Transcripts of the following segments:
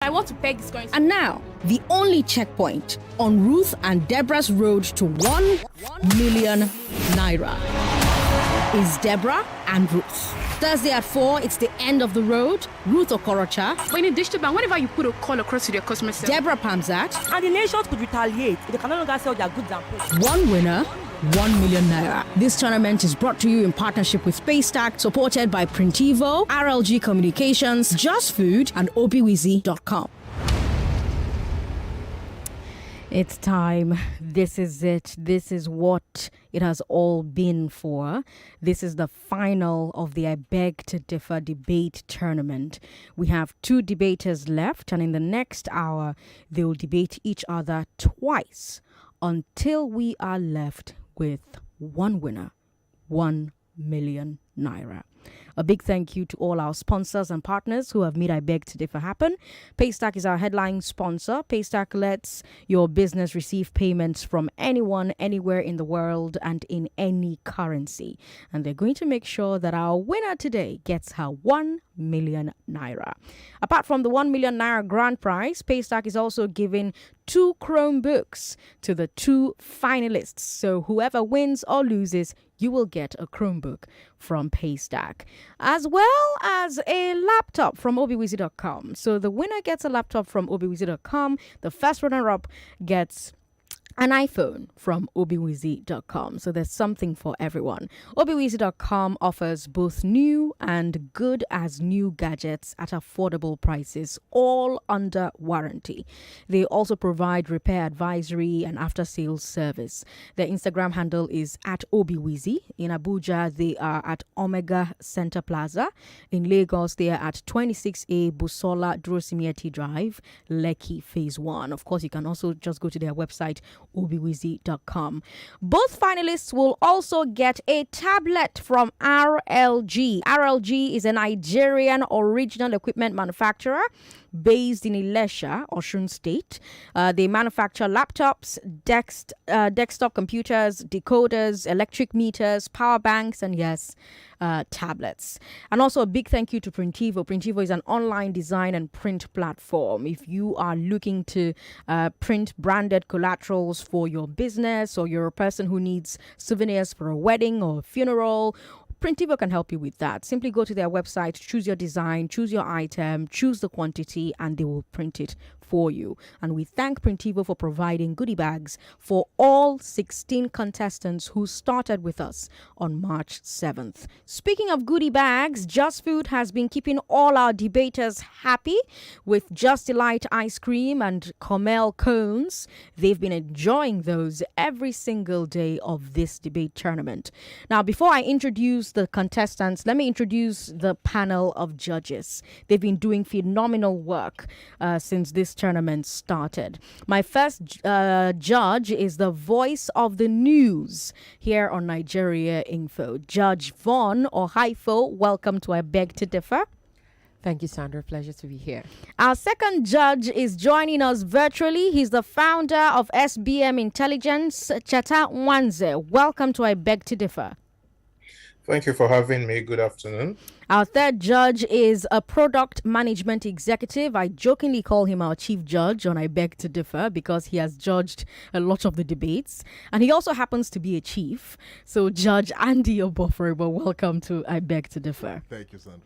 I want to peg this currency. And now, the only checkpoint on Ruth and Debrah's road to 1 million naira is Debrah and Ruth. Thursday at 4, it's the end of the road. Ruth Okorocha. But in a digital bank, whenever you put a call across to their customer service, Debrah Pamzat. And the nations could retaliate if they can no longer sell their goods and products. One winner, 1 million naira. This tournament is brought to you in partnership with Paystack, supported by Printivo, RLG Communications, Just Food, and obiwizi.com. It's time. This is it. This is what it has all been for. This is the final of the I Beg to Differ debate tournament. We have 2 debaters left, and in the next hour, they will debate each other twice until we are left with one winner, 1 million naira. A big thank you to all our sponsors and partners who have made I Beg to Differ happen. Paystack is our headline sponsor. Paystack lets your business receive payments from anyone, anywhere in the world and in any currency. And they're going to make sure that our winner today gets her 1 million naira. Apart from the 1 million naira grand prize, Paystack is also giving 2 Chromebooks to the 2 finalists. So whoever wins or loses, you will get a Chromebook from Paystack, as well as a laptop from obiwizi.com. So the winner gets a laptop from obiwizi.com. The first runner-up gets an iPhone from obiwizi.com. So there's something for everyone. obiwizi.com offers both new and good as new gadgets at affordable prices, all under warranty. They also provide repair advisory and after-sales service. Their Instagram handle is at obiwizi. In Abuja, they are at Omega Center Plaza. In Lagos, they are at 26A Busola Durosimieti Drive, Lekki Phase 1. Of course, you can also just go to their website, obiwizi.com. Both finalists will also get a tablet from RLG. RLG is a Nigerian original equipment manufacturer based in Ilesha, Osun State. They manufacture laptops, desktop computers, decoders, electric meters, power banks, and yes, tablets. And also a big thank you to Printivo. Printivo is an online design and print platform. If you are looking to print branded collaterals for your business, or you're a person who needs souvenirs for a wedding or a funeral, Printivo can help you with that. Simply go to their website, choose your design, choose your item, choose the quantity, and they will print it for you. And we thank Printivo for providing goodie bags for all 16 contestants who started with us on March 7th. Speaking of goodie bags, Just Food has been keeping all our debaters happy with Just Delight ice cream and Comel cones. They've been enjoying those every single day of this debate tournament. Now, before I introduce the contestants, let me introduce the panel of judges. They've been doing phenomenal work since this tournament started. My first judge is the voice of the news here on Nigeria Info. Judge Vaughn or Haifo, welcome to I Beg to Differ. Thank you, Sandra. Pleasure to be here. Our second judge is joining us virtually. He's the founder of SBM Intelligence, Cheta Nwanze. Welcome to I Beg to Differ. Thank you for having me. Good afternoon. Our third judge is a product management executive. I jokingly call him our chief judge on I Beg to Differ because he has judged a lot of the debates. And he also happens to be a chief. So Judge Andy Oboforibo, welcome to I Beg to Differ. Thank you, Sandra.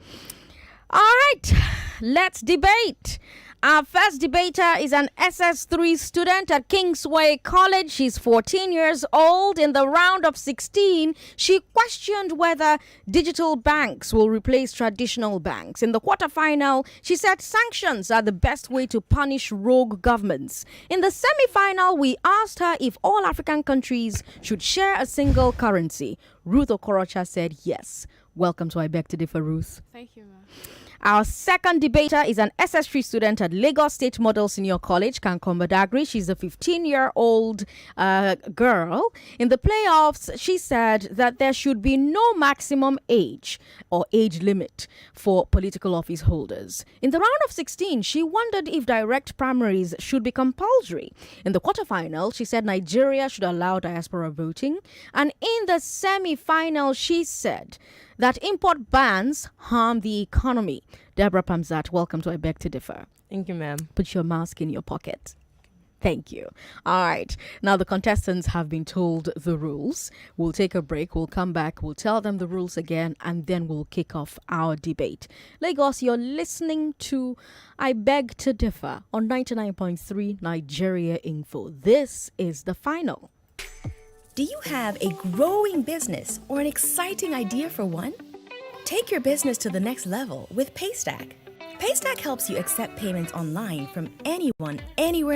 All right, let's debate. Our first debater is an SS3 student at Kingsway College. She's 14 years old. In the round of 16, she questioned whether digital banks will replace traditional banks. In the quarterfinal, she said sanctions are the best way to punish rogue governments. In the semi-final, we asked her if all African countries should share a single currency. Ruth Okorocha said yes. Welcome to I Beg to Differ, Ruth. Thank you, ma'am. Our second debater is an SS3 student at Lagos State Model Senior College, Kankomba Dagri. She's a 15-year-old girl. In the playoffs, she said that there should be no maximum age or age limit for political office holders. In the round of 16, she wondered if direct primaries should be compulsory. In the quarterfinal, she said Nigeria should allow diaspora voting. And in the semi-final, she said that import bans harm the economy. Debrah Pamzat, welcome to I Beg to Differ. Thank you, ma'am. Put your mask in your pocket. Thank you. All right. Now, the contestants have been told the rules. We'll take a break. We'll come back. We'll tell them the rules again, and then we'll kick off our debate. Lagos, you're listening to I Beg to Differ on 99.3 Nigeria Info. This is the final. Do you have a growing business or an exciting idea for one? Take your business to the next level with Paystack. Paystack helps you accept payments online from anyone, anywhere.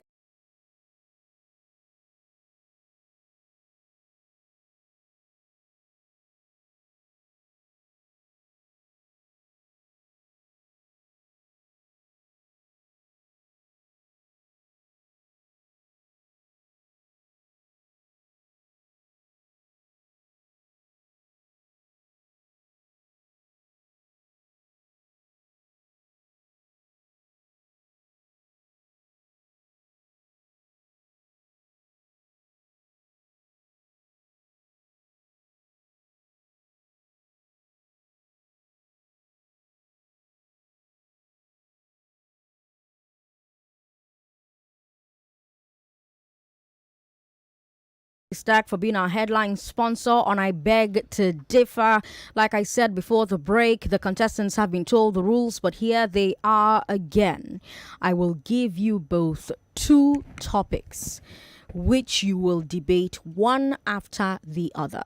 Stack for being our headline sponsor on I Beg to Differ. Like I said before the break, the contestants have been told the rules, but here they are again. I will give you both two topics, which you will debate one after the other.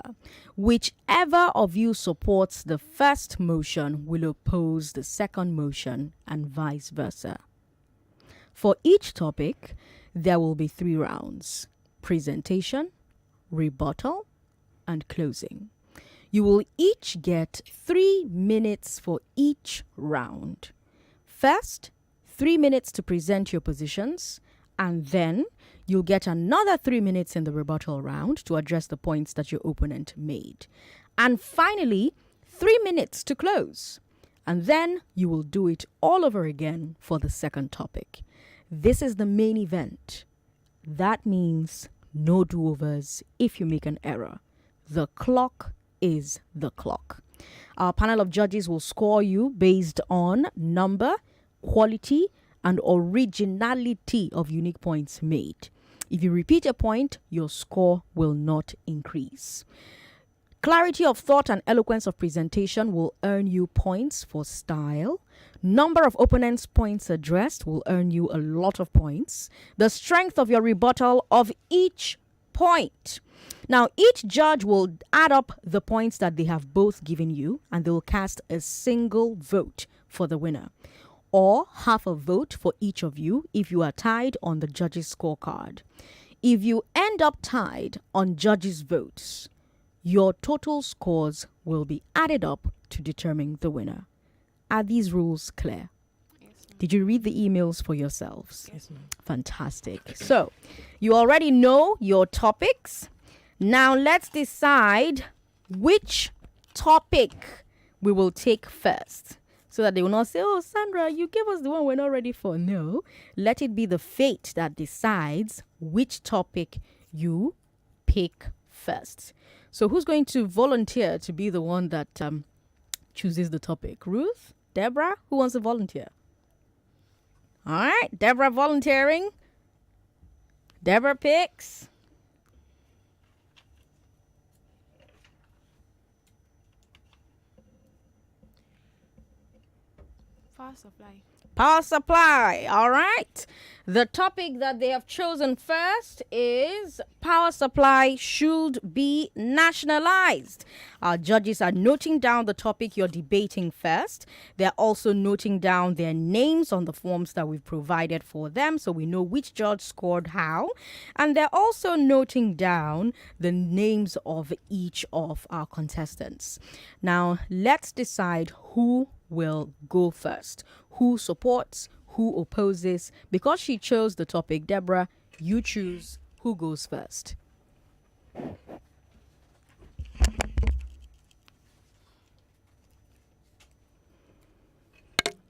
Whichever of you supports the first motion will oppose the second motion, and vice versa. For each topic, there will be 3 rounds: presentation, rebuttal, and closing. You will each get 3 minutes for each round. First, 3 minutes to present your positions, and then you'll get another 3 minutes in the rebuttal round to address the points that your opponent made. And finally, 3 minutes to close. And then you will do it all over again for the second topic. This is the main event. That means no do-overs if you make an error. The clock is the clock. Our panel of judges will score you based on number, quality, and originality of unique points made. If you repeat a point, your score will not increase. Clarity of thought and eloquence of presentation will earn you points for style. Number of opponents' points addressed will earn you a lot of points. The strength of your rebuttal of each point. Now, each judge will add up the points that they have both given you, and they will cast a single vote for the winner, or half a vote for each of you if you are tied on the judges' scorecard. If you end up tied on judges' votes, your total scores will be added up to determine the winner. Are these rules clear? Did you read the emails for yourselves? Yes, ma'am. Fantastic. So, you already know your topics. Now, let's decide which topic we will take first, so that they will not say, "Oh, Sandra, you gave us the one we're not ready for." No, let it be the fate that decides which topic you pick first. So who's going to volunteer to be the one that chooses the topic? Ruth? Debrah? Who wants to volunteer? All right, Debrah volunteering. Debrah picks. Power supply. Power supply. All right. The topic that they have chosen first is power supply should be nationalized. Our judges are noting down the topic you're debating first. They're also noting down their names on the forms that we've provided for them, so we know which judge scored how. And they're also noting down the names of each of our contestants. Now, let's decide who will go first. Who supports, who opposes. Because she chose the topic, Debrah, you choose who goes first.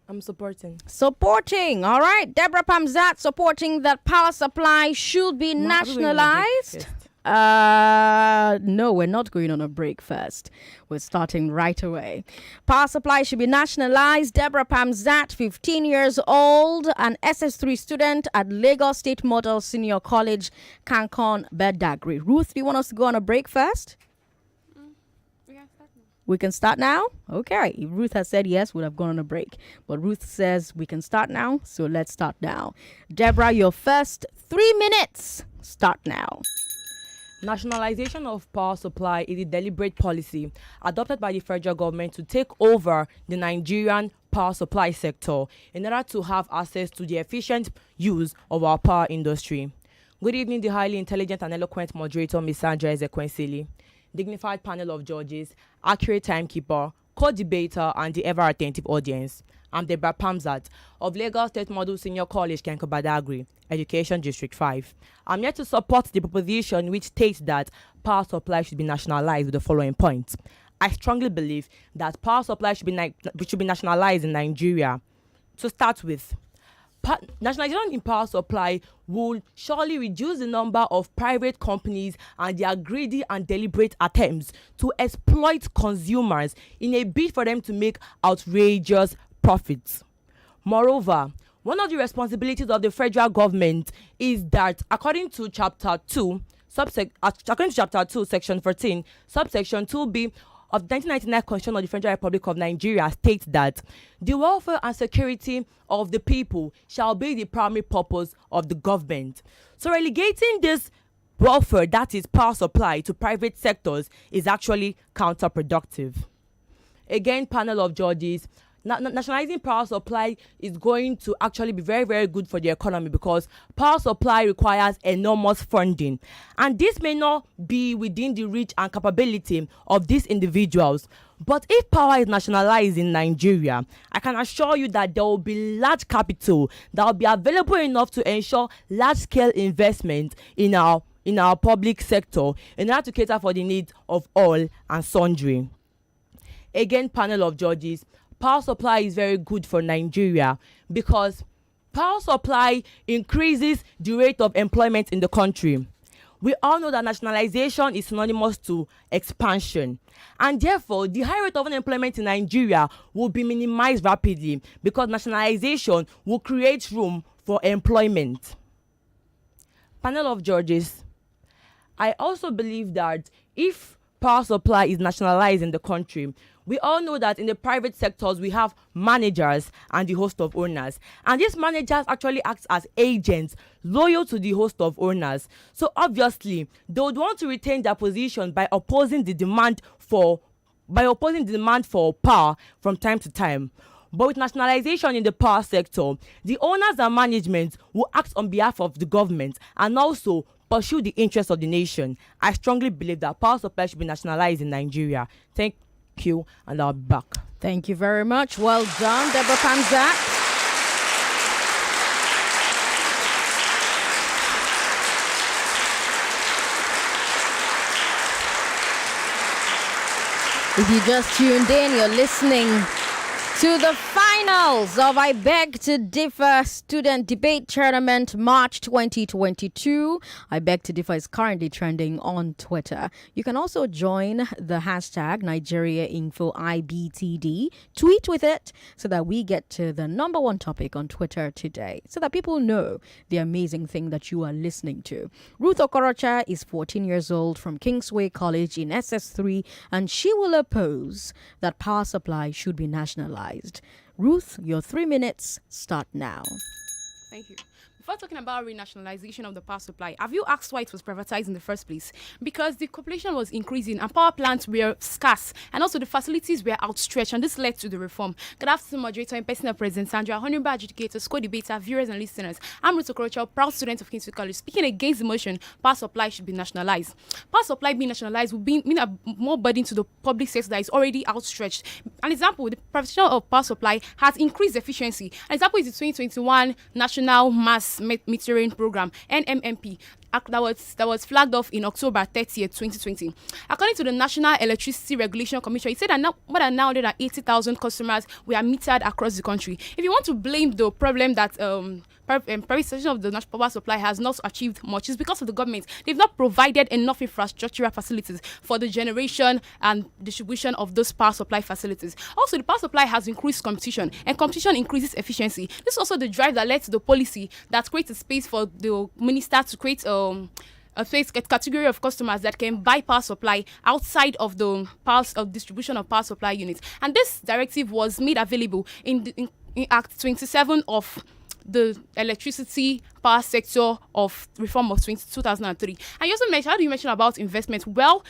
I'm supporting. Supporting, all right. Debrah Pamzat supporting that power supply should be nationalized. No, we're not going on a break first. We're starting right away. Power supply should be nationalized. Debrah Pamzat, 15 years old, an SS3 student at Lagos State Model Senior College, Kankon, Bedagri. Ruth, do you want us to go on a break first? We can start now? Okay. If Ruth has said yes, we'd have gone on a break. But Ruth says we can start now, so let's start now. Debrah, your first 3 minutes. Start now. Nationalization of power supply is a deliberate policy adopted by the federal government to take over the Nigerian power supply sector in order to have access to the efficient use of our power industry. Good evening, the highly intelligent and eloquent moderator, Ms. Sandra Ezekwesili, dignified panel of judges, accurate timekeeper, co-debater, and the ever-attentive audience. I'm Debrah Pamzat of Lagos State Model Senior College, Kenko Badagry, Education District 5. I'm here to support the proposition which states that power supply should be nationalized with the following points. I strongly believe that power supply should be nationalized in Nigeria. To start with, nationalization in power supply will surely reduce the number of private companies and their greedy and deliberate attempts to exploit consumers in a bid for them to make outrageous profits. Moreover, one of the responsibilities of the federal government is that, according to Chapter 2, Section 14, Subsection 2B of the 1999 Constitution of the Federal Republic of Nigeria states that the welfare and security of the people shall be the primary purpose of the government. So relegating this welfare, that is power supply, to private sectors is actually counterproductive. Again, panel of judges, nationalizing power supply is going to actually be very, very good for the economy because power supply requires enormous funding. And this may not be within the reach and capability of these individuals. But if power is nationalized in Nigeria, I can assure you that there will be large capital that will be available enough to ensure large-scale investment in our public sector in order to cater for the needs of all and sundry. Again, panel of judges, power supply is very good for Nigeria because power supply increases the rate of employment in the country. We all know that nationalization is synonymous to expansion, and therefore the high rate of unemployment in Nigeria will be minimized rapidly because nationalization will create room for employment. Panel of judges, I also believe that if power supply is nationalized in the country, we all know that in the private sectors we have managers and the host of owners, and these managers actually act as agents loyal to the host of owners. So obviously they would want to retain their position by opposing the demand for power from time to time. But with nationalization in the power sector, the owners and management will act on behalf of the government and also pursue the interests of the nation. I strongly believe that power supply should be nationalized in Nigeria. Thank you, and I'll be back. Thank you very much. Well done, Debrah Pamzat. If you just tuned in, you're listening to the finals of I Beg to Differ Student Debate Tournament March 2022. I Beg to Differ is currently trending on Twitter. You can also join the hashtag NigeriaInfoIBTD. Tweet with it so that we get to the number one topic on Twitter today, so that people know the amazing thing that you are listening to. Ruth Okorocha is 14 years old from Kingsway College in SS3, and she will oppose that power supply should be nationalized. Ruth, your 3 minutes start now. Thank you. Before talking about renationalization of the power supply, have you asked why it was privatized in the first place? Because the population was increasing and power plants were scarce, and also the facilities were outstretched, and this led to the reform. Good afternoon, moderator and personal president Sandra, honorable adjudicators, co-debater, viewers and listeners. I'm Ruth Okorocha, proud student of Kingsway College, speaking against the motion power supply should be nationalized. Power supply being nationalized will mean a more burden to the public sector that is already outstretched. An example, the privatization of power supply has increased efficiency. An example is the 2021 National Mass Metering Program, NMMP. that was flagged off in October 30th, 2020. According to the National Electricity Regulation Commission, it said that more than 980,000 customers were metered across the country. If you want to blame the problem that privatization of the national power supply has not achieved much, is because of the government. They've not provided enough infrastructural facilities for the generation and distribution of those power supply facilities. Also, the power supply has increased competition, and competition increases efficiency. This is also the drive that led to the policy that creates a space for the minister to create a category of customers that can buy power supply outside of the power of distribution of power supply units. And this directive was made available in Act 27 of the electricity power sector of reform of 2003. And you also mentioned, how do you mention about investment? Well,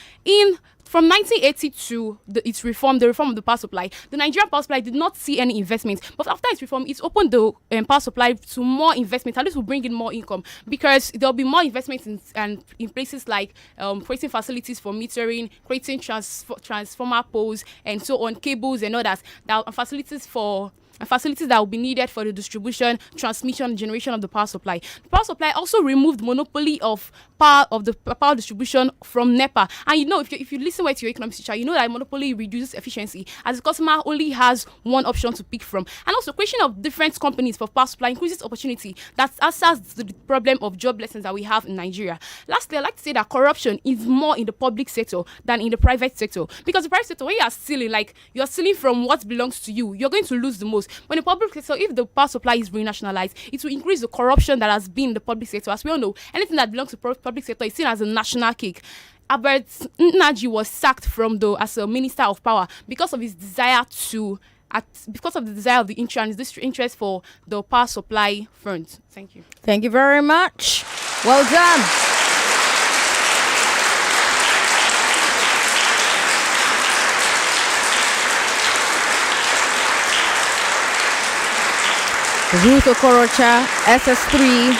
from 1980 to the reform of the power supply, the Nigerian power supply did not see any investment. But after its reform, it opened the power supply to more investment, and this will bring in more income, because there'll be more investment in places like creating facilities for metering, creating transformer poles, and so on, cables and others, facilities that will be needed for the distribution, transmission, and generation of the power supply. The power supply also removed monopoly of the power distribution from NEPA. And if you listen well to your economics teacher, you know that monopoly reduces efficiency, as the customer only has one option to pick from. And also, creation of different companies for power supply increases opportunity that answers the problem of joblessness that we have in Nigeria. Lastly, I'd like to say that corruption is more in the public sector than in the private sector, because the private sector, when you are stealing, you're stealing from what belongs to you, you're going to lose the most. When the public sector, if the power supply is renationalized, it will increase the corruption that has been in the public sector. As we all know, anything that belongs to public sector is seen as a national cake. Albert Nnaji was sacked as a minister of power because of his desire of the interest for the power supply front. Thank you. Thank you very much. Well done. Ruth Okorocha, SS3,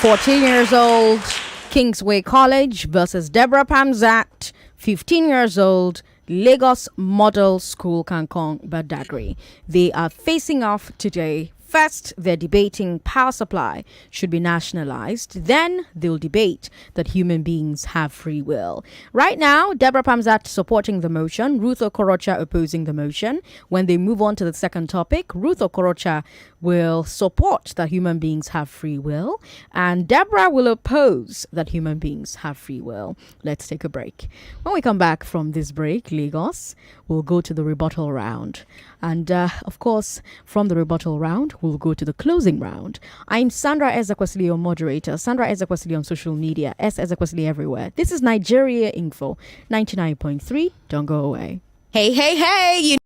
14 years old, Kingsway College versus Debrah Pamzat, 15 years old, Lagos Model School, Kankong, Badagry. They are facing off today. First, they're debating power supply should be nationalized. Then they'll debate that human beings have free will. Right now, Debrah Pamzat supporting the motion, Ruth Okorocha opposing the motion. When they move on to the second topic, Ruth Okorocha will support that human beings have free will, and Debrah will oppose that human beings have free will. Let's take a break. When we come back from this break, Lagos, we'll go to the rebuttal round. And of course, from the rebuttal round, we'll go to the closing round. I'm Sandra Ezekwesili, your moderator. Sandra Ezekwesili on social media. Ezekwesili everywhere. This is Nigeria Info 99.3. Don't go away. Hey, hey, hey!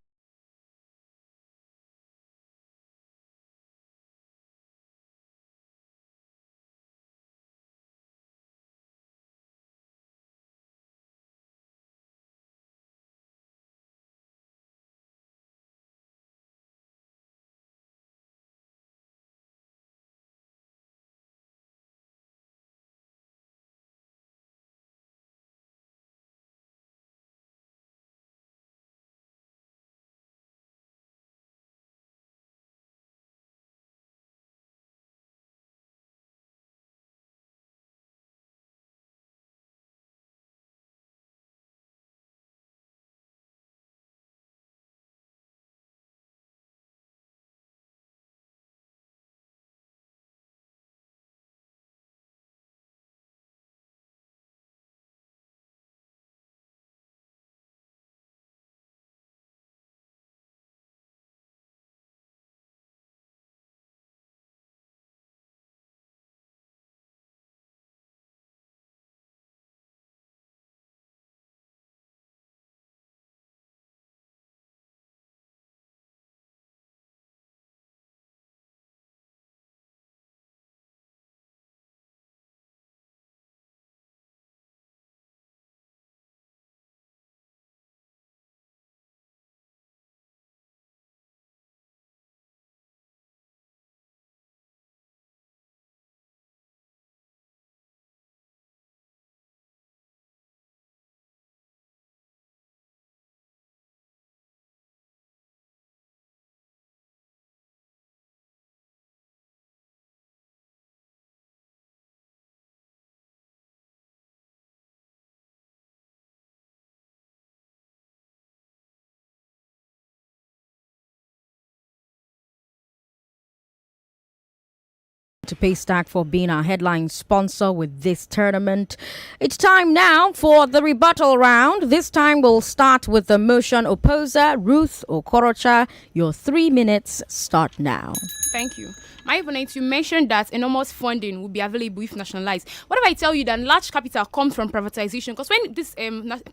To Paystack for being our headline sponsor with this tournament. It's time now for the rebuttal round. This time we'll start with the motion opposer, Ruth Okorocha. Your 3 minutes start now. Thank you. My opponent, you mentioned that enormous funding will be available if nationalized. What if I tell you that large capital comes from privatization? Because when this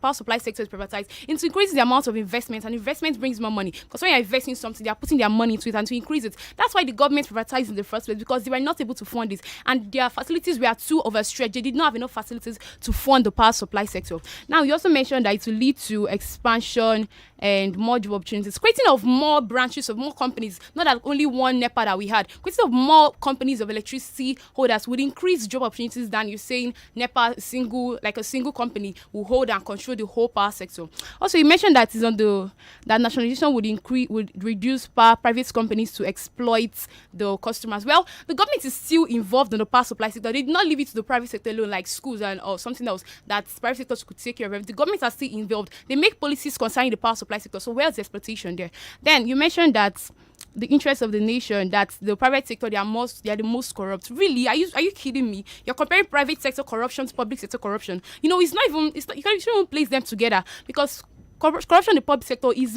power supply sector is privatized, it increases the amount of investment, and investment brings more money. Because when you're investing in something, they are putting their money into it and to increase it. That's why the government privatized in the first place, because they were not able to fund it. And their facilities were too overstretched. They did not have enough facilities to fund the power supply sector. Now, you also mentioned that it will lead to expansion and more job opportunities, creating of more branches of more companies, not that only one NEPA that we had, creating of more companies of electricity holders would increase job opportunities than you're saying NEPA a single company will hold and control the whole power sector. Also, you mentioned that that nationalization would reduce private companies to exploit the customers. Well, the government is still involved in the power supply sector. They did not leave it to the private sector alone, like schools or something else that private sectors could take care of. The government are still involved. They make policies concerning the power supply sector. So where's the exploitation there? Then you mentioned that the interest of the nation, that the private sector they are the most corrupt. Really? Are you kidding me? You're comparing private sector corruption to public sector corruption. You shouldn't even place them together, because corruption in the public sector is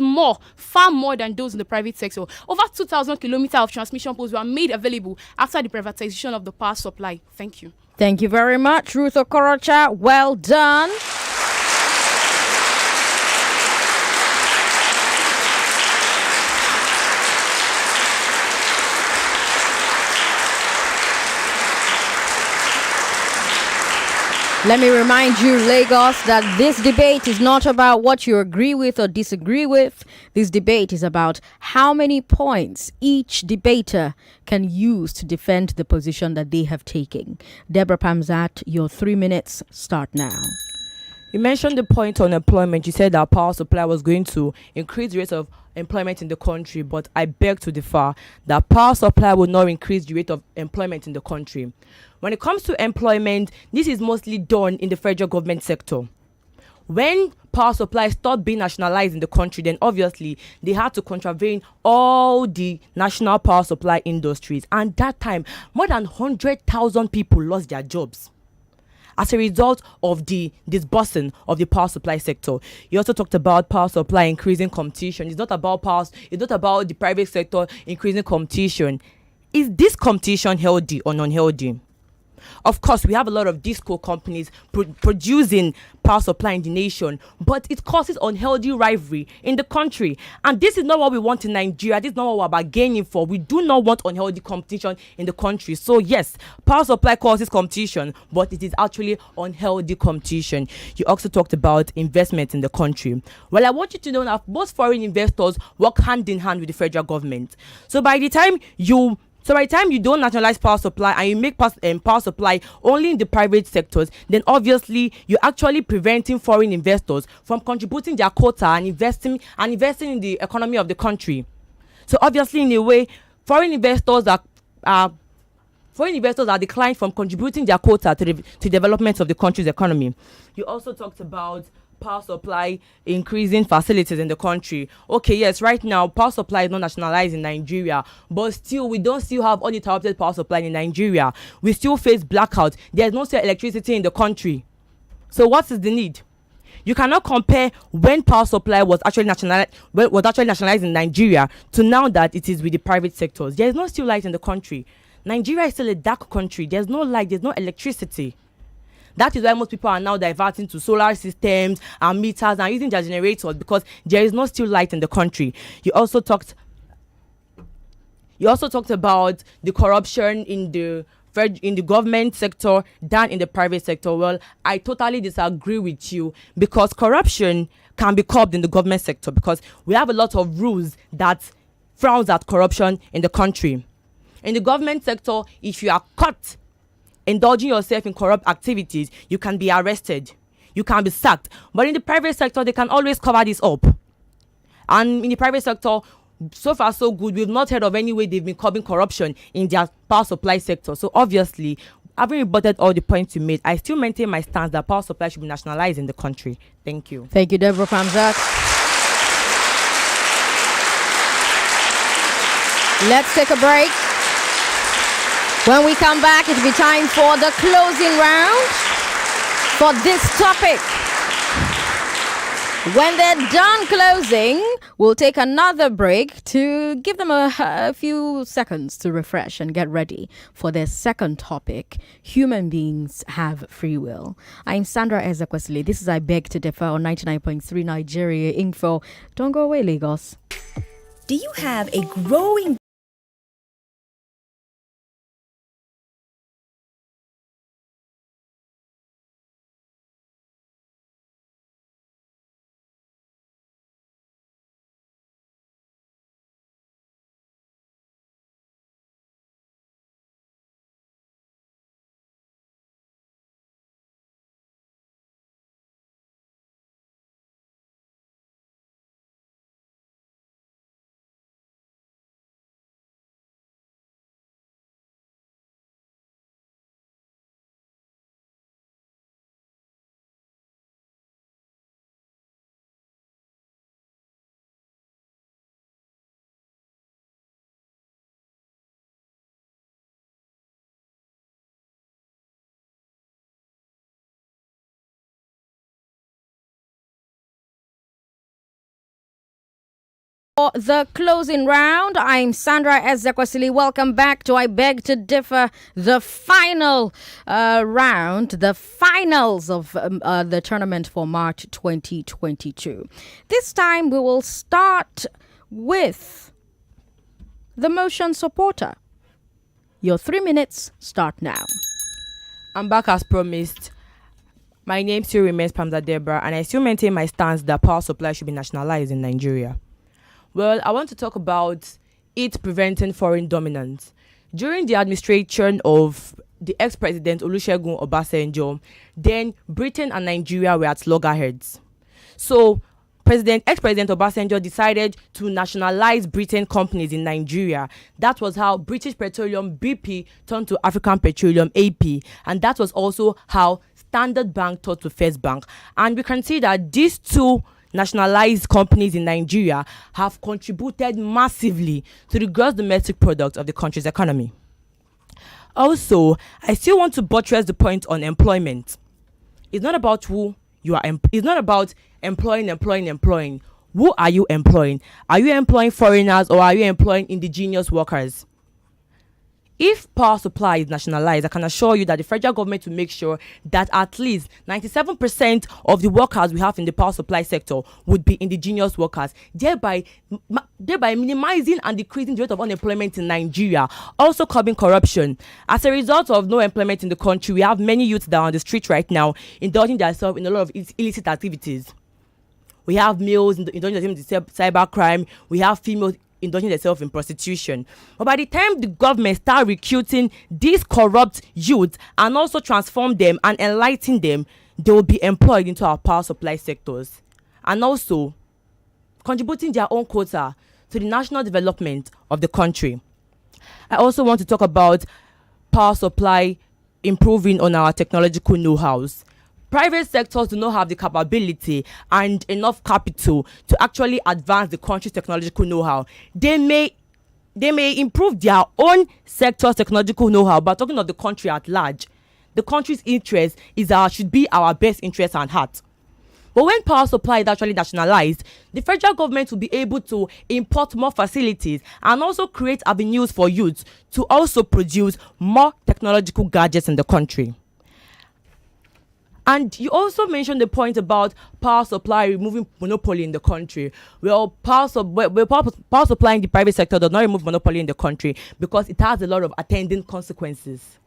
far more than those in the private sector. Over 2,000 kilometers of transmission poles were made available after the privatization of the power supply. Thank you. Thank you very much, Ruth Okorocha. Well done. Let me remind you, Lagos, that this debate is not about what you agree with or disagree with. This debate is about how many points each debater can use to defend the position that they have taken. Debrah, Pamzat, your 3 minutes start now. You mentioned the point on employment. You said that power supply was going to increase the rate of employment in the country, but I beg to differ that power supply will not increase the rate of employment in the country. When it comes to employment, this is mostly done in the federal government sector. When power supply stopped being nationalized in the country, then obviously they had to contravene all the national power supply industries. And that time, more than 100,000 people lost their jobs as a result of the disbursing of the power supply sector. You also talked about power supply increasing competition. It's not about the private sector increasing competition. Is this competition healthy or unhealthy? Of course, we have a lot of disco companies producing power supply in the nation, but it causes unhealthy rivalry in the country. And this is not what we want in Nigeria. This is not what we're bargaining for. We do not want unhealthy competition in the country. So yes, power supply causes competition, but it is actually unhealthy competition. You also talked about investment in the country. Well, I want you to know that most foreign investors work hand in hand with the federal government. So by the time you don't nationalize power supply and you make power supply only in the private sectors, then obviously you're actually preventing foreign investors from contributing their quota and investing in the economy of the country. So obviously, in a way, foreign investors are declined from contributing their quota to the development of the country's economy. You also talked about power supply increasing facilities in the country. Okay, yes, right now power supply is not nationalized in Nigeria, but still we don't still have uninterrupted power supply in Nigeria. We still face blackout. There's no electricity in the country. So what is the need? You cannot compare when power supply was actually nationalized in Nigeria to now that it is with the private sectors. There is no still light in the country. Nigeria is still a dark country. There's no light, there's no electricity. That is why most people are now diverting to solar systems and meters and using their generators, because there is no still light in the country. You also talked about the corruption in the government sector than in the private sector. Well, I totally disagree with you, because corruption can be curbed in the government sector, because we have a lot of rules that frowns at corruption in the country. In the government sector, if you are caught indulging yourself in corrupt activities, you can be arrested, you can be sacked. But in the private sector, they can always cover this up. And in the private sector, so far so good, we've not heard of any way they've been curbing corruption in their power supply sector. So obviously, having rebutted all the points you made, I still maintain my stance that power supply should be nationalized in the country. Thank you. Thank you, Debrah, Pamzat. Let's take a break. When we come back, it'll be time for the closing round for this topic. When they're done closing, we'll take another break to give them a few seconds to refresh and get ready for their second topic. Human beings have free will. I'm Sandra Ezekwesili. This is I Beg to Differ on 99.3 Nigeria Info. Don't go away, Lagos. Do you have a growing For the closing round, I'm Sandra Ezekwesili. Welcome back to I Beg to Differ, the final round, the finals of the tournament for March 2022. This time we will start with the motion supporter. Your 3 minutes start now. I'm back as promised. My name still remains Pamzat Debrah, and I still maintain my stance that power supply should be nationalized in Nigeria. Well, I want to talk about it preventing foreign dominance. During the administration of the ex-president Olusegun Obasanjo, then Britain and Nigeria were at loggerheads. So, ex-president Obasanjo decided to nationalize Britain companies in Nigeria. That was how British Petroleum BP turned to African Petroleum AP, and that was also how Standard Bank turned to First Bank. And we can see that these two nationalized companies in Nigeria have contributed massively to the gross domestic product of the country's economy. Also, I still want to buttress the point on employment. It's not about who you are. It's not about employing. Who are you employing? Are you employing foreigners or are you employing indigenous workers? If power supply is nationalized, I can assure you that the federal government will make sure that at least 97% of the workers we have in the power supply sector would be indigenous workers, thereby minimizing and decreasing the rate of unemployment in Nigeria, also curbing corruption. As a result of no employment in the country, we have many youths that are on the street right now indulging themselves in a lot of illicit activities. We have males indulging themselves in cybercrime. We have females indulging themselves in prostitution. But by the time the government start recruiting these corrupt youths and also transform them and enlighten them, they will be employed into our power supply sectors and also contributing their own quota to the national development of the country. I also want to talk about power supply improving on our technological know-hows. Private sectors do not have the capability and enough capital to actually advance the country's technological know-how. They may improve their own sector's technological know-how, but talking of the country at large, the country's interest should be our best interest and heart. But when power supply is actually nationalized, the federal government will be able to import more facilities and also create avenues for youth to also produce more technological gadgets in the country. And you also mentioned the point about power supply removing monopoly in the country. Well, power supply in the private sector does not remove monopoly in the country because it has a lot of attendant consequences.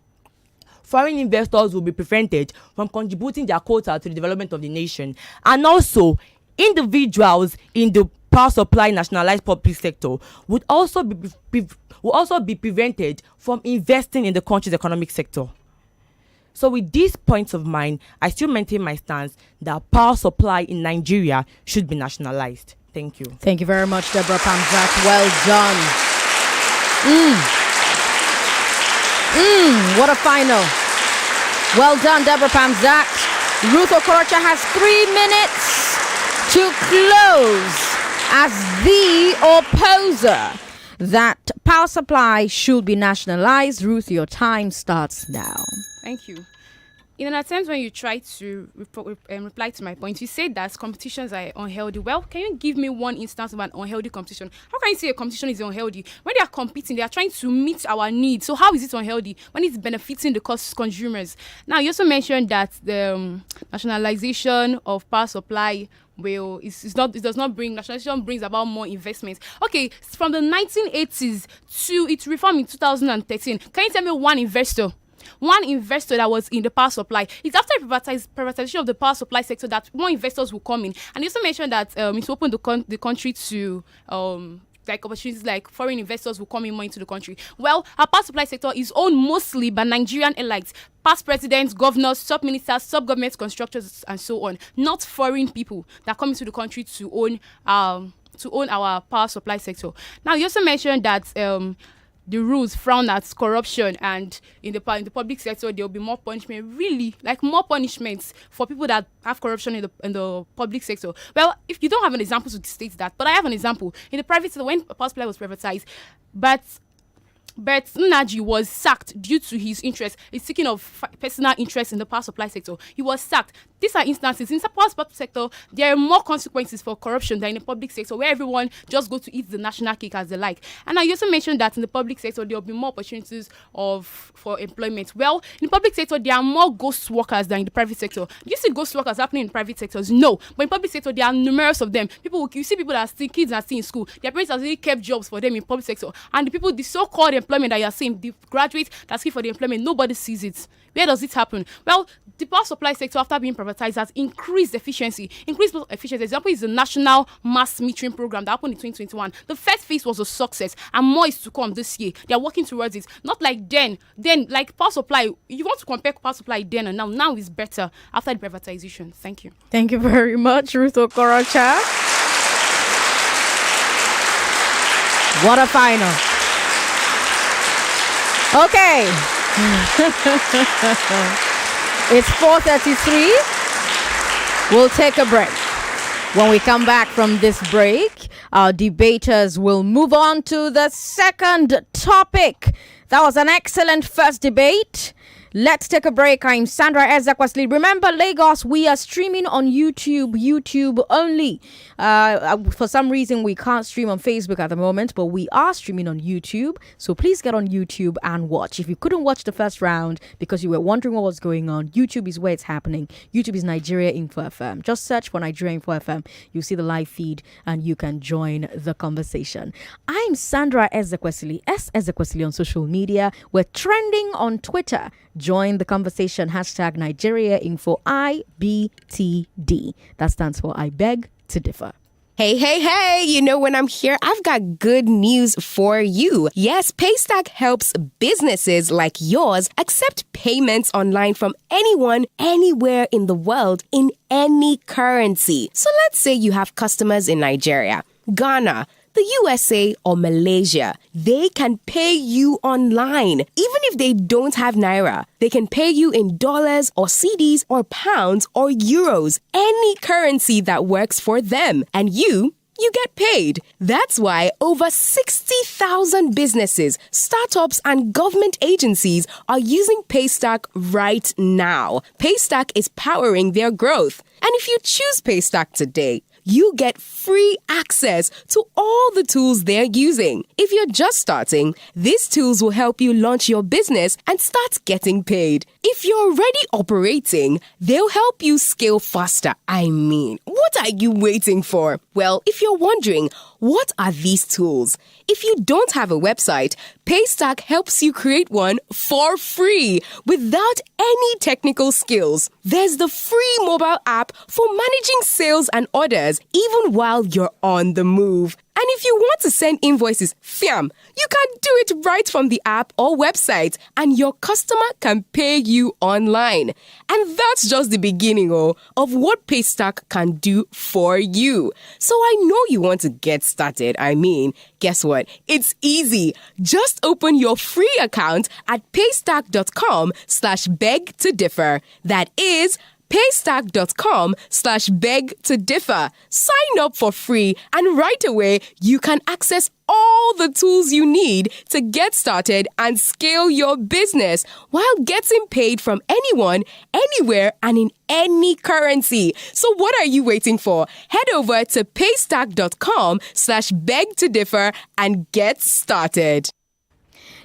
Foreign investors will be prevented from contributing their quota to the development of the nation. And also, individuals in the power supply nationalized public sector would also be prevented from investing in the country's economic sector. So with these points of mine, I still maintain my stance that power supply in Nigeria should be nationalized. Thank you. Thank you very much, Debrah Pamzat. Well done. What a final. Well done, Debrah Pamzat. Ruth Okorocha has 3 minutes to close as the opposer. that power supply should be nationalized. Ruth, your time starts now. Thank you. In an attempt when you try to reply to my point, you say that competitions are unhealthy. Well, can you give me one instance of an unhealthy competition? How can you say a competition is unhealthy? When they are competing, they are trying to meet our needs. So how is it unhealthy when it's benefiting the consumers? Now, you also mentioned that the nationalization of power supply it does not bring nationalization brings about more investment. Okay, from the 1980s to its reform in 2013, can you tell me one investor that was in the power supply? It's after privatization of the power supply sector that more investors will come in. And you also mentioned that it's opened the country to like opportunities like foreign investors will come in more into the country. Well, our power supply sector is owned mostly by Nigerian elites, past presidents, governors, sub-ministers, sub-government constructors, and so on. Not foreign people that come into the country to own our power supply sector. Now, you also mentioned that the rules frown at corruption, and in the public sector there will be more punishment. Really, like more punishments for people that have corruption in the public sector. Well, if you don't have an example to state that, but I have an example. In the private sector, when power supply was privatized, but Nnaji was sacked due to his interest. He's seeking of personal interest in the power supply sector. He was sacked. These are instances. In the power supply sector, there are more consequences for corruption than in the public sector, where everyone just go to eat the national cake as they like. And I also mentioned that in the public sector, there will be more opportunities for employment. Well, in the public sector, there are more ghost workers than in the private sector. Do you see ghost workers happening in private sectors? No. But in public sector, there are numerous of them. You see people that are still, kids are still in school. Their parents have really kept jobs for them in public sector. And the so-called employment that you are seeing, the graduates that's here for the employment, nobody sees it. Where does it happen? Well, the power supply sector, after being privatized, has increased efficiency. Example is the National Mass Metering Program that happened in 2021. The first phase was a success, and more is to come this year. They are working towards it. Not like then like power supply. You want to compare power supply then and now. Now is better after the privatization. Thank you. Thank you very much, Ruth Okorocha. What a final. Okay. It's 4:33. We'll take a break. When we come back from this break, our debaters will move on to the second topic. That was an excellent first debate. Let's take a break. I'm Sandra Ezekwesili. Remember, Lagos, we are streaming on YouTube only. For some reason, we can't stream on Facebook at the moment, but we are streaming on YouTube. So please get on YouTube and watch. If you couldn't watch the first round because you were wondering what was going on, YouTube is where it's happening. YouTube is Nigeria Info FM. Just search for Nigeria Info FM. You'll see the live feed and you can join the conversation. I'm Sandra Ezekwesili, Ezekwesili on social media. We're trending on Twitter. Join the conversation. Hashtag Nigeria Info IBTD. That stands for I beg to differ. Hey, you know when I'm here, I've got good news for you. Yes, Paystack helps businesses like yours accept payments online from anyone, anywhere in the world, in any currency. So let's say you have customers in Nigeria, Ghana, the USA, or Malaysia. They can pay you online. Even if they don't have Naira, they can pay you in dollars or CDs or pounds or euros, any currency that works for them. And you get paid. That's why over 60,000 businesses, startups, and government agencies are using Paystack right now. Paystack is powering their growth. And if you choose Paystack today, you get free access to all the tools they're using. If you're just starting, these tools will help you launch your business and start getting paid. If you're already operating, they'll help you scale faster. I mean, what are you waiting for? Well, if you're wondering, what are these tools? If you don't have a website, Paystack helps you create one for free without any technical skills. There's the free mobile app for managing sales and orders even while you're on the move. And if you want to send invoices, fiam, you can do it right from the app or website, and your customer can pay you online. And that's just the beginning of what Paystack can do for you. So I know you want to get started. I mean, guess what? It's easy. Just open your free account at paystack.com/beg to differ. That is paystack.com/beg to differ. Sign up for free, and right away you can access all the tools you need to get started and scale your business while getting paid from anyone, anywhere, and in any currency. So what are you waiting for? Head over to paystack.com/beg to differ and get started.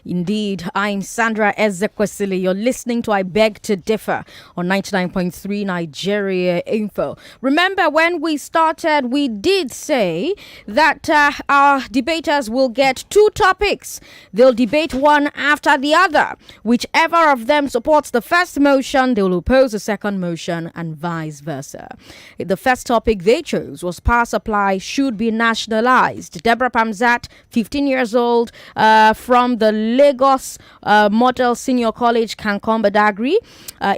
Indeed, I'm Sandra Ezekwesili. You're listening to I Beg to Differ on 99.3 Nigeria Info. Remember, when we started, we did say that our debaters will get 2 topics. They'll debate one after the other. Whichever of them supports the first motion, they will oppose the second motion, and vice versa. The first topic they chose was power supply should be nationalized. Debrah Pamzat, 15 years old, from the Lagos Model Senior College, Kankom Badagry,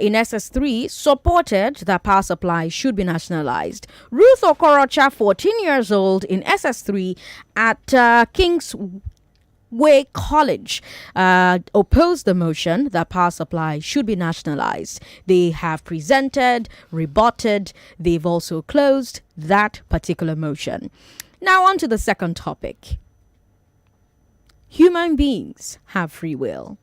in SS3, supported that power supply should be nationalized. Ruth Okorocha, 14 years old, in SS3 at Kingsway College, opposed the motion that power supply should be nationalized. They have presented, rebutted, they've also closed that particular motion. Now on to the second topic. Human beings have free will.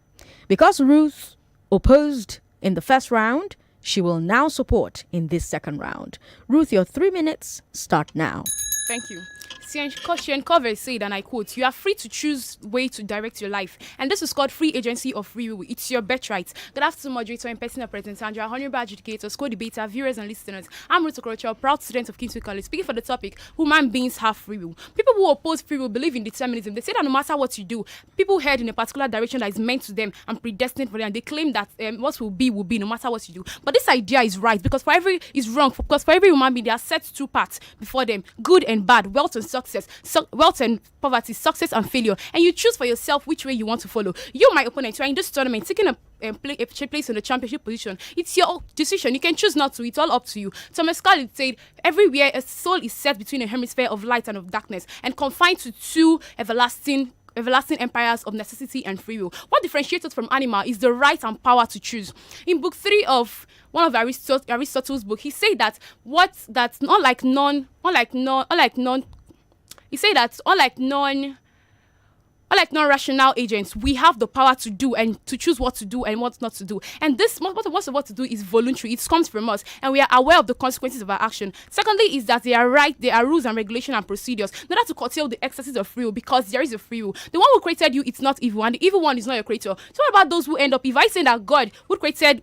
Because Ruth opposed in the first round, she will now support in this second round. Ruth, your 3 minutes start now. Thank you. Sian Covey said, and I quote, "You are free to choose way to direct your life." And this is called free agency of free will. It's your birthright. Good afternoon, moderator and personal president Sandra, honorable educators, co-debater, viewers and listeners. I'm Ruth Okorocha, proud student of Kingsway College, speaking for the topic, human beings have free will. People who oppose free will believe in determinism. They say that no matter what you do, people head in a particular direction that is meant to them and predestined for them. And they claim that what will be no matter what you do. But this idea is right because for every human being, they are set 2 paths before them: good and bad, wealth and success, wealth and poverty, success and failure. And you choose for yourself which way you want to follow. You, my opponent, you are in this tournament taking a place in the championship position. It's your decision. You can choose not to. It's all up to you. Thomas Scarlett said, everywhere a soul is set between a hemisphere of light and of darkness and confined to 2 everlasting empires of necessity and free will. What differentiates us from animal is the right and power to choose. In book 3 of one of Aristotle's book, he said that unlike non-rational agents, we have the power to do and to choose what to do and what not to do. And this, what to do is voluntary. It comes from us, and we are aware of the consequences of our action. Secondly, is that there are rules and regulation and procedures in order to curtail the excesses of free will, because there is a free will. The one who created you, it's not evil, and the evil one is not your creator. So what about those who end up, if I say that God, who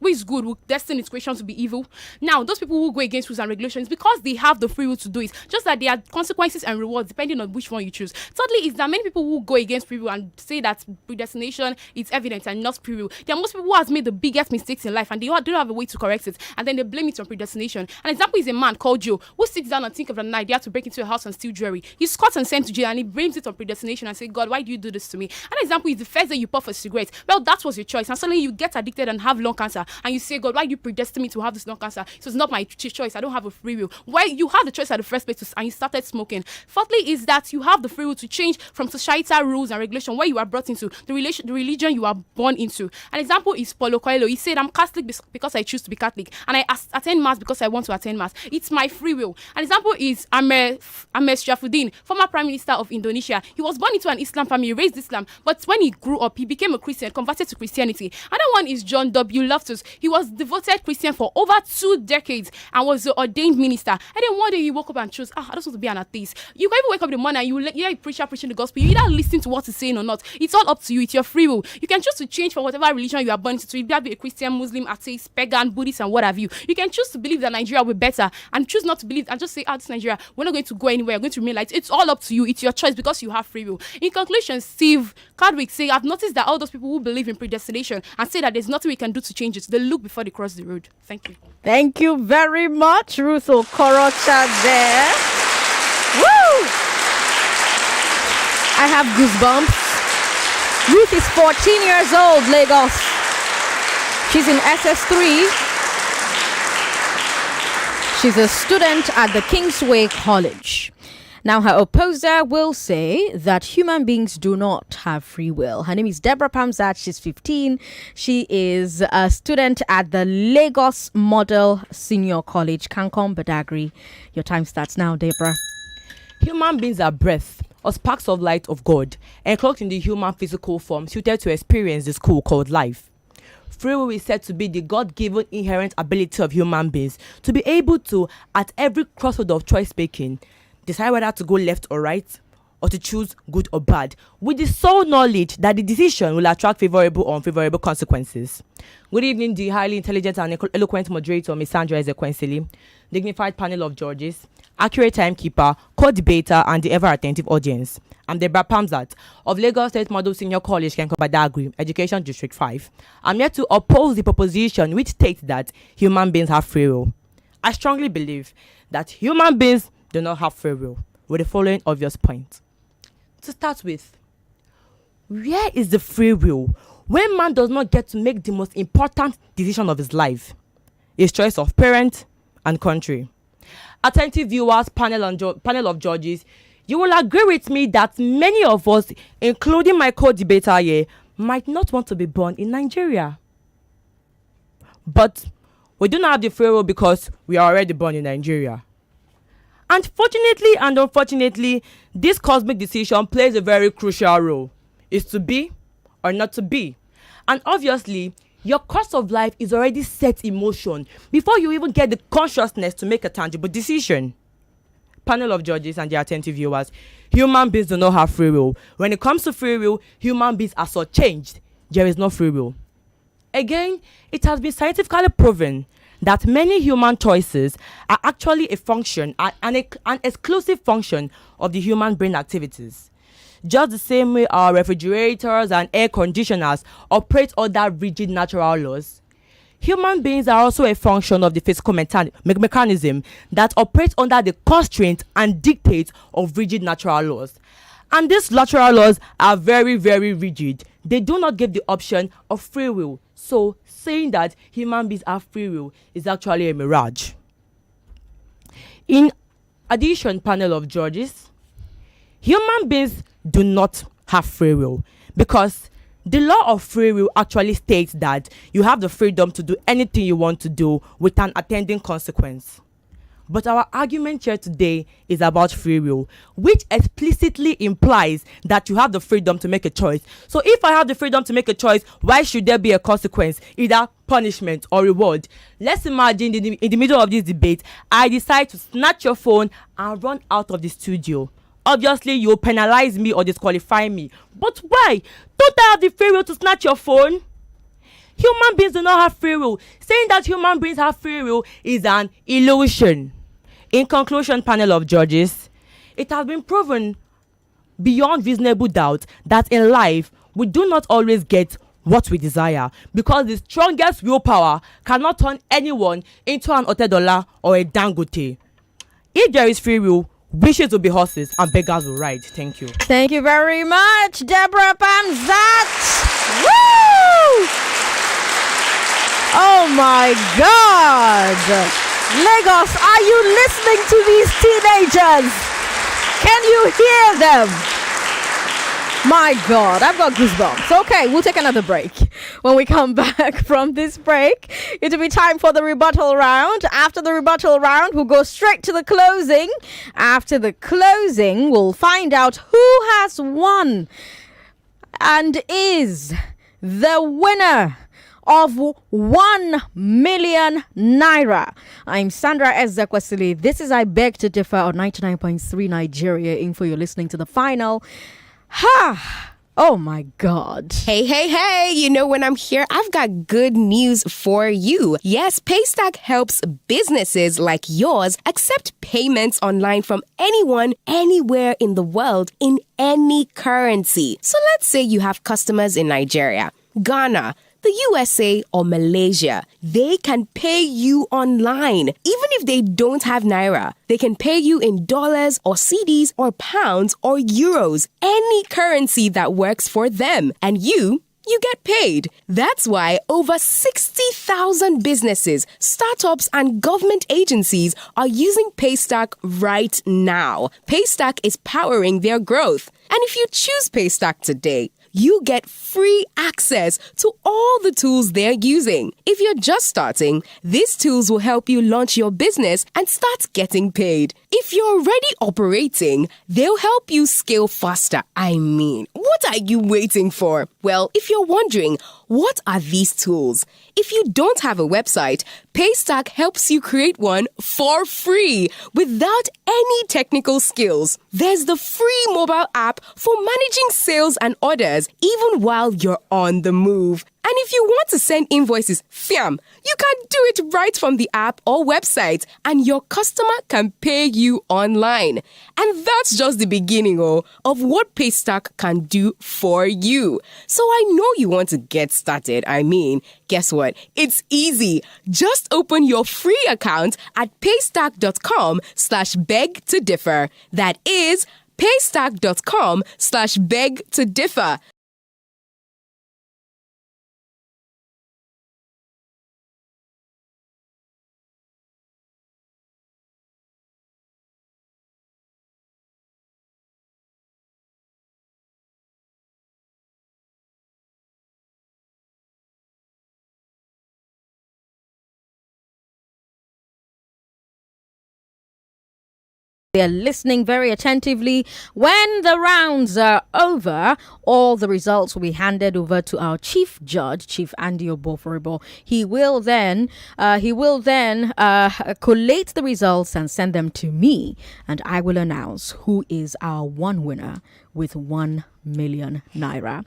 is good, who destined his creation to be evil? Now, those people who go against rules and regulations, because they have the free will to do it, just that there are consequences and rewards depending on which one you choose. Thirdly, is that many people who go against free will and say that predestination is evident and not free will. There are most people who have made the biggest mistakes in life and they don't have a way to correct it, and then they blame it on predestination. An example is a man called Joe who sits down and thinks of an idea to break into a house and steal jewelry. He's caught and sent to jail, and he blames it on predestination and says, God, why do you do this to me? An example is the first day you puff a cigarette. Well, that was your choice, and suddenly you get addicted and have lung cancer, and you say, God, why do you predestine me to have this lung cancer? So it's not my choice. I don't have a free will. Why you had the choice at the first place and you started smoking. Fourthly is that you have the free will to change from societal rules and regulation where you are brought into, the religion you are born into. An example is Paulo Coelho. He said, I'm Catholic because I choose to be Catholic, and I attend Mass because I want to attend Mass. It's my free will. An example is Ahmed Sharafuddin, former Prime Minister of Indonesia. He was born into an Islam family, raised Islam, but when he grew up, he became a Christian, converted to Christianity. Another one is John W. Loftus. He was devoted Christian for over 2 decades and was an ordained minister. And then one day he woke up and chose, I just want to be an atheist. You can even wake up in the morning and you hear a preacher preaching the gospel. You either listen to what he's saying or not. It's all up to you. It's your free will. You can choose to change for whatever religion you are born into. Either be a Christian, Muslim, atheist, pagan, Buddhist, and what have you. You can choose to believe that Nigeria will be better and choose not to believe and just say, this Nigeria, we're not going to go anywhere. We're going to remain like it's all up to you. It's your choice because you have free will. In conclusion, Steve Cardwick say, I've noticed that all those people who believe in predestination and say that there's nothing we can do to change it, they look before they cross the road. Thank you. Thank you very much, Ruth Okorocha there. Woo! I have goosebumps. Ruth is 14 years old, Lagos. She's in SS3. She's a student at the Kingsway College. Now, her opposer will say that human beings do not have free will. Her name is Debrah Pamzat. She's 15. She is a student at the Lagos Model Senior College, Kankom, Badagry. Your time starts now, Debrah. Human beings are breath or sparks of light of God, enclosed in the human physical form, suited to experience the school called life. Free will is said to be the God-given inherent ability of human beings to be able to, at every crossroad of choice making, decide whether to go left or right, or to choose good or bad, with the sole knowledge that the decision will attract favorable or unfavorable consequences. Good evening, the highly intelligent and eloquent moderator, Ms. Sandra Ezekwesili, dignified panel of judges, accurate timekeeper, co-debater, and the ever-attentive audience. I'm Debrah Pamzat of Lagos State Model Senior College, Kankom, Badagry, Education District 5. I'm here to oppose the proposition which states that human beings have free will. I strongly believe that human beings do not have free will, with the following obvious point. To start with, where is the free will when man does not get to make the most important decision of his life? His choice of parent and country. Attentive viewers, panel of judges, you will agree with me that many of us, including my co-debater here, might not want to be born in Nigeria. But we do not have the free will because we are already born in Nigeria. And fortunately and unfortunately, this cosmic decision plays a very crucial role. Is to be or not to be. And obviously, your course of life is already set in motion before you even get the consciousness to make a tangible decision. Panel of judges and the attentive viewers, human beings do not have free will. When it comes to free will, human beings are so changed. There is no free will. Again, it has been scientifically proven that many human choices are actually a function, an exclusive function of the human brain activities. Just the same way our refrigerators and air conditioners operate under rigid natural laws, human beings are also a function of the physical mechanism that operates under the constraints and dictates of rigid natural laws. And these natural laws are very, very rigid. They do not give the option of free will. So saying that human beings have free will is actually a mirage. In addition, panel of judges, human beings do not have free will because the law of free will actually states that you have the freedom to do anything you want to do with an attending consequence. But our argument here today is about free will, which explicitly implies that you have the freedom to make a choice. So if I have the freedom to make a choice, why should there be a consequence, either punishment or reward? Let's imagine in the middle of this debate, I decide to snatch your phone and run out of the studio. Obviously, you'll penalize me or disqualify me. But why? Don't I have the free will to snatch your phone? Human beings do not have free will. Saying that human beings have free will is an illusion. In conclusion, panel of judges, it has been proven beyond reasonable doubt that in life, we do not always get what we desire because the strongest willpower cannot turn anyone into an Otedola or a Dangote. If there is free will, wishes will be horses and beggars will ride. Thank you. Thank you very much, Debrah Pamzat. Woo! Oh my God. Lagos, are you listening to these teenagers? Can you hear them? My God, I've got goosebumps. Okay, we'll take another break. When we come back from this break, it'll be time for the rebuttal round. After the rebuttal round, we'll go straight to the closing. After the closing, we'll find out who has won and is the winner of 1 million naira. I'm Sandra Ezekwesili. This is I Beg to Differ on 99.3 Nigeria Info. You're listening to the final. Ha! Oh my God. Hey, you know when I'm here, I've got good news for you. Yes, Paystack helps businesses like yours accept payments online from anyone, anywhere in the world, in any currency. So let's say you have customers in Nigeria, Ghana, the USA, or Malaysia. They can pay you online. Even if they don't have Naira, they can pay you in dollars or CDs or pounds or euros, any currency that works for them. And you you get paid. That's why over 60,000 businesses, startups, and government agencies are using Paystack right now. Paystack is powering their growth. And if you choose Paystack today, you get free access to all the tools they're using. If you're just starting, these tools will help you launch your business and start getting paid. If you're already operating, they'll help you scale faster. I mean, what are you waiting for? Well, if you're wondering, what are these tools? If you don't have a website, Paystack helps you create one for free without any technical skills. There's the free mobile app for managing sales and orders even while you're on the move. And if you want to send invoices, fiam, you can do it right from the app or website, and your customer can pay you online. And that's just the beginning of what Paystack can do for you. So I know you want to get started. I mean, guess what? It's easy. Just open your free account at paystack.com/beg to differ. That is paystack.com/beg to differ. They're listening very attentively. When the rounds are over, all the results will be handed over to our chief judge, Chief Andy Oboforibo. He will then collate the results and send them to me, and I will announce who is our one winner with 1 million naira.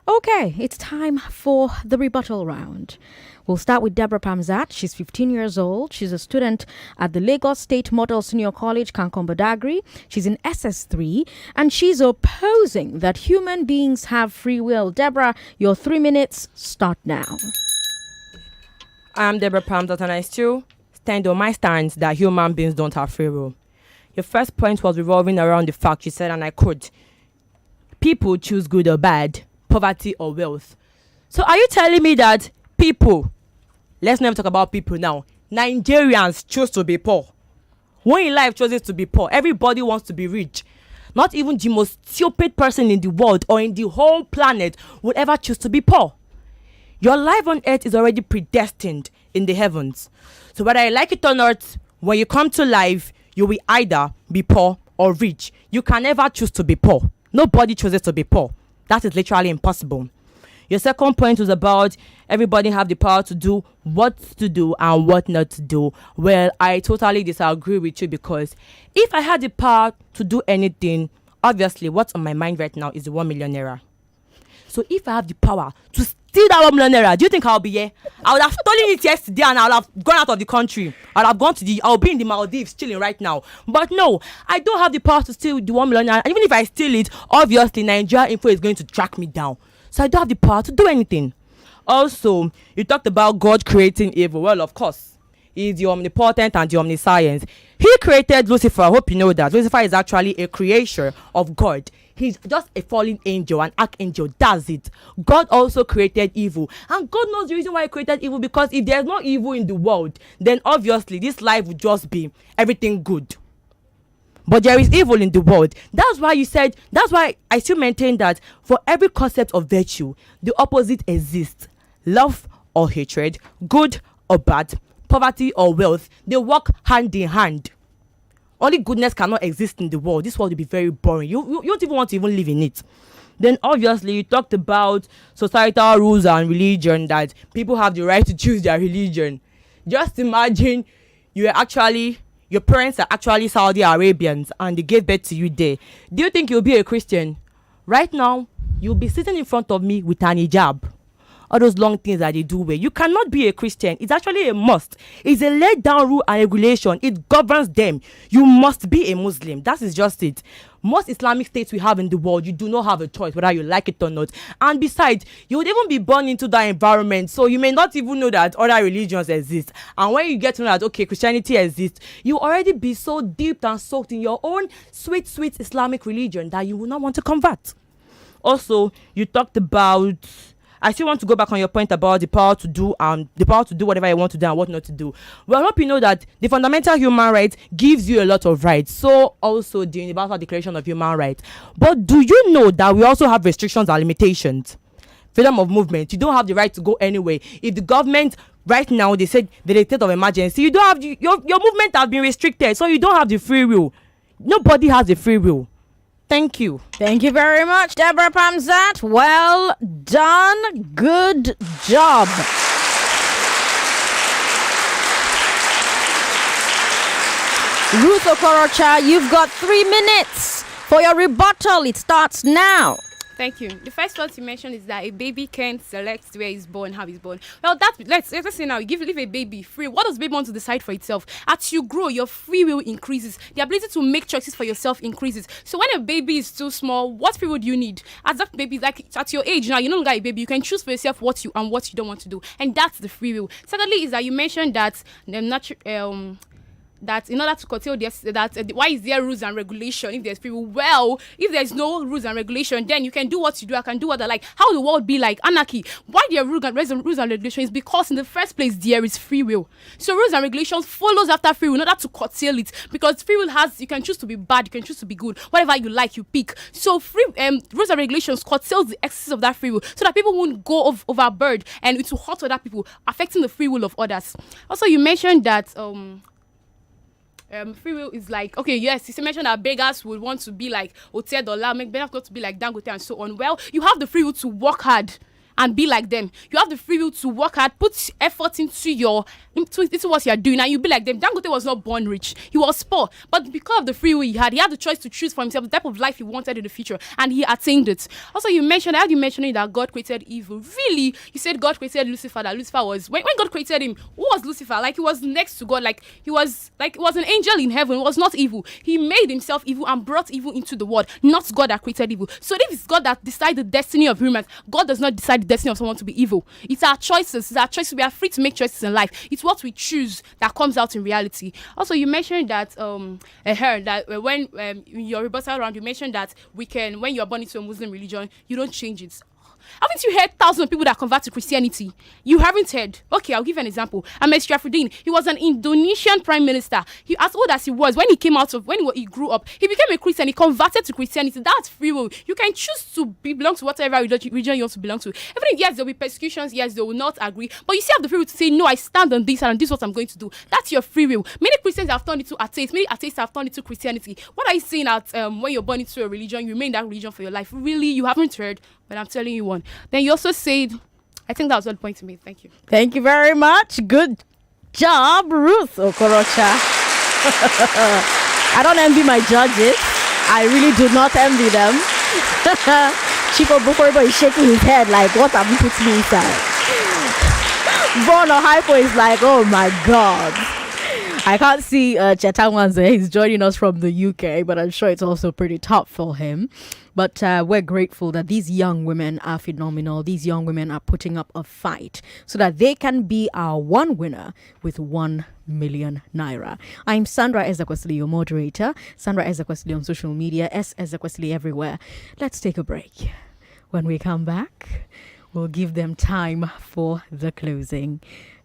Okay, it's time for the rebuttal round. We'll start with Debrah Pamzat. She's 15 years old. She's a student at the Lagos State Model Senior College, Kankombadagri. She's in SS3, and she's opposing that human beings have free will. Debrah, your 3 minutes start now. I'm Debrah Pamzat, and I still stand on my stance that human beings don't have free will. Your first point was revolving around the fact, you said, and I quote, people choose good or bad, poverty or wealth. So are you telling me that people, let's never talk about people now, Nigerians choose to be poor? When in life chooses to be poor, everybody wants to be rich. Not even the most stupid person in the world or in the whole planet would ever choose to be poor. Your life on earth is already predestined in the heavens. So whether you like it or not, when you come to life, you will either be poor or rich. You can never choose to be poor. Nobody chooses to be poor. That is literally impossible. Your second point was about everybody have the power to do what to do and what not to do. Well, I totally disagree with you, because if I had the power to do anything, obviously what's on my mind right now is the 1 million naira. So if I have the power to steal that 1 million naira, do you think I'll be here? I would have stolen it yesterday and I would have gone out of the country. I'll be in the Maldives chilling right now. But no, I don't have the power to steal the 1 million naira. Even if I steal it, obviously Nigeria Info is going to track me down. So I don't have the power to do anything. Also, you talked about God creating evil. Well, of course, He's the omnipotent and the omniscience. He created Lucifer. I hope you know that. Lucifer is actually a creature of God. He's just a fallen angel, an archangel. That's it. God also created evil. And God knows the reason why He created evil, because if there's no evil in the world, then obviously this life would just be everything good. But there is evil in the world. That's why I still maintain that for every concept of virtue, the opposite exists. Love or hatred, good or bad, poverty or wealth, they work hand in hand. Only goodness cannot exist in the world. This world will be very boring. You don't even want to even live in it. Then obviously you talked about societal rules and religion, that people have the right to choose their religion. Just imagine your parents are actually Saudi Arabians and they gave birth to you there. Do you think you'll be a Christian? Right now, you'll be sitting in front of me with an hijab. All those long things that they do where you cannot be a Christian. It's actually a must. It's a laid down rule and regulation. It governs them. You must be a Muslim. That is just it. Most Islamic states we have in the world, you do not have a choice whether you like it or not. And besides, you would even be born into that environment, so you may not even know that other religions exist. And when you get to know that, okay, Christianity exists, you already be so deep and soaked in your own sweet Islamic religion that you will not want to convert. Also, you talked about I still want to go back on your point about the power to do whatever you want to do and what not to do. Well, I hope you know that the fundamental human rights gives you a lot of rights. So also the Universal Declaration of Human Rights. But do you know that we also have restrictions and limitations? Freedom of movement. You don't have the right to go anywhere. If the government right now they said the state of emergency, you don't have your movement has been restricted, so you don't have the free will. Nobody has the free will. Thank you. Thank you very much, Debrah Pamzat. Well done. Good job. Ruth Okorocha, you've got 3 minutes for your rebuttal. It starts now. Thank you. The first one you mentioned is that a baby can't select where he's born, how he's born. Well, let's say now, leave a baby free. What does baby want to decide for itself? As you grow, your free will increases. The ability to make choices for yourself increases. So when a baby is too small, what free will do you need? As that baby, like at your age now, you're no longer a baby. You can choose for yourself what you don't want to do, and that's the free will. Secondly, is that you mentioned that that in order to curtail this, why is there rules and regulation if there's free will? Well, if there's no rules and regulation, then you can do what you do. I can do what I like. How will the world be like? Anarchy. Why there are rules and regulations? Because in the first place there is free will. So rules and regulations follows after free will in order to curtail it. Because free will you can choose to be bad, you can choose to be good. Whatever you like, you pick. So rules and regulations curtails the excess of that free will, so that people won't go overboard and it will hurt other people, affecting the free will of others. Also, you mentioned that free will is like, okay, yes, you mentioned that beggars would want to be like Otedola, make beggars want to be like Dangote and so on. Well, you have the free will to work hard and be like them. You have the free will to work hard, put effort into what you are doing, and you be like them. Dangote was not born rich; he was poor, but because of the free will he had the choice to choose for himself the type of life he wanted in the future, and he attained it. Also, I heard you mentioning that God created evil. Really, you said God created Lucifer. That Lucifer was when God created him. Who was Lucifer? Like he was next to God. Like he was an angel in heaven. He was not evil. He made himself evil and brought evil into the world. Not God that created evil. So if it's God that decides the destiny of humans, God does not decide the destiny of someone to be evil. It's our choices. It's our choices. We are free to make choices in life. It's what we choose that comes out in reality. Also, you mentioned that when in your rebuttal round, you mentioned that when you are born into a Muslim religion, you don't change it. Haven't you heard thousands of people that convert to Christianity? You haven't heard. Okay, I'll give you an example. Ahmed Sharafuddin, he was an Indonesian prime minister. He, as old as he was, when he grew up, he became a Christian. He converted to Christianity. That's free will. You can choose to belong to whatever religion you want to belong to. Even if, yes, there will be persecutions, yes, they will not agree, but you still have the free will to say, no, I stand on this and this is what I'm going to do. That's your free will. Many Christians have turned into atheists. Many atheists have turned into Christianity. What are you saying that when you're born into a religion, you remain in that religion for your life? Really, you haven't heard, but I'm telling you one. Then you also said, I think that was one point to me. Thank you. Thank you very much. Good job, Ruth Okorocha. I don't envy my judges. I really do not envy them. Chico Bukhoribo is shaking his head like, what have you put me inside? Bono Hypo is like, oh my God. I can't see Chetanwanze. He's joining us from the UK, but I'm sure it's also pretty tough for him. But we're grateful that these young women are phenomenal. These young women are putting up a fight so that they can be our one winner with 1 million naira. I'm Sandra Ezekwesili, your moderator. Sandra Ezekwesili on social media, Ezekwesili everywhere. Let's take a break. When we come back, we'll give them time for the closing.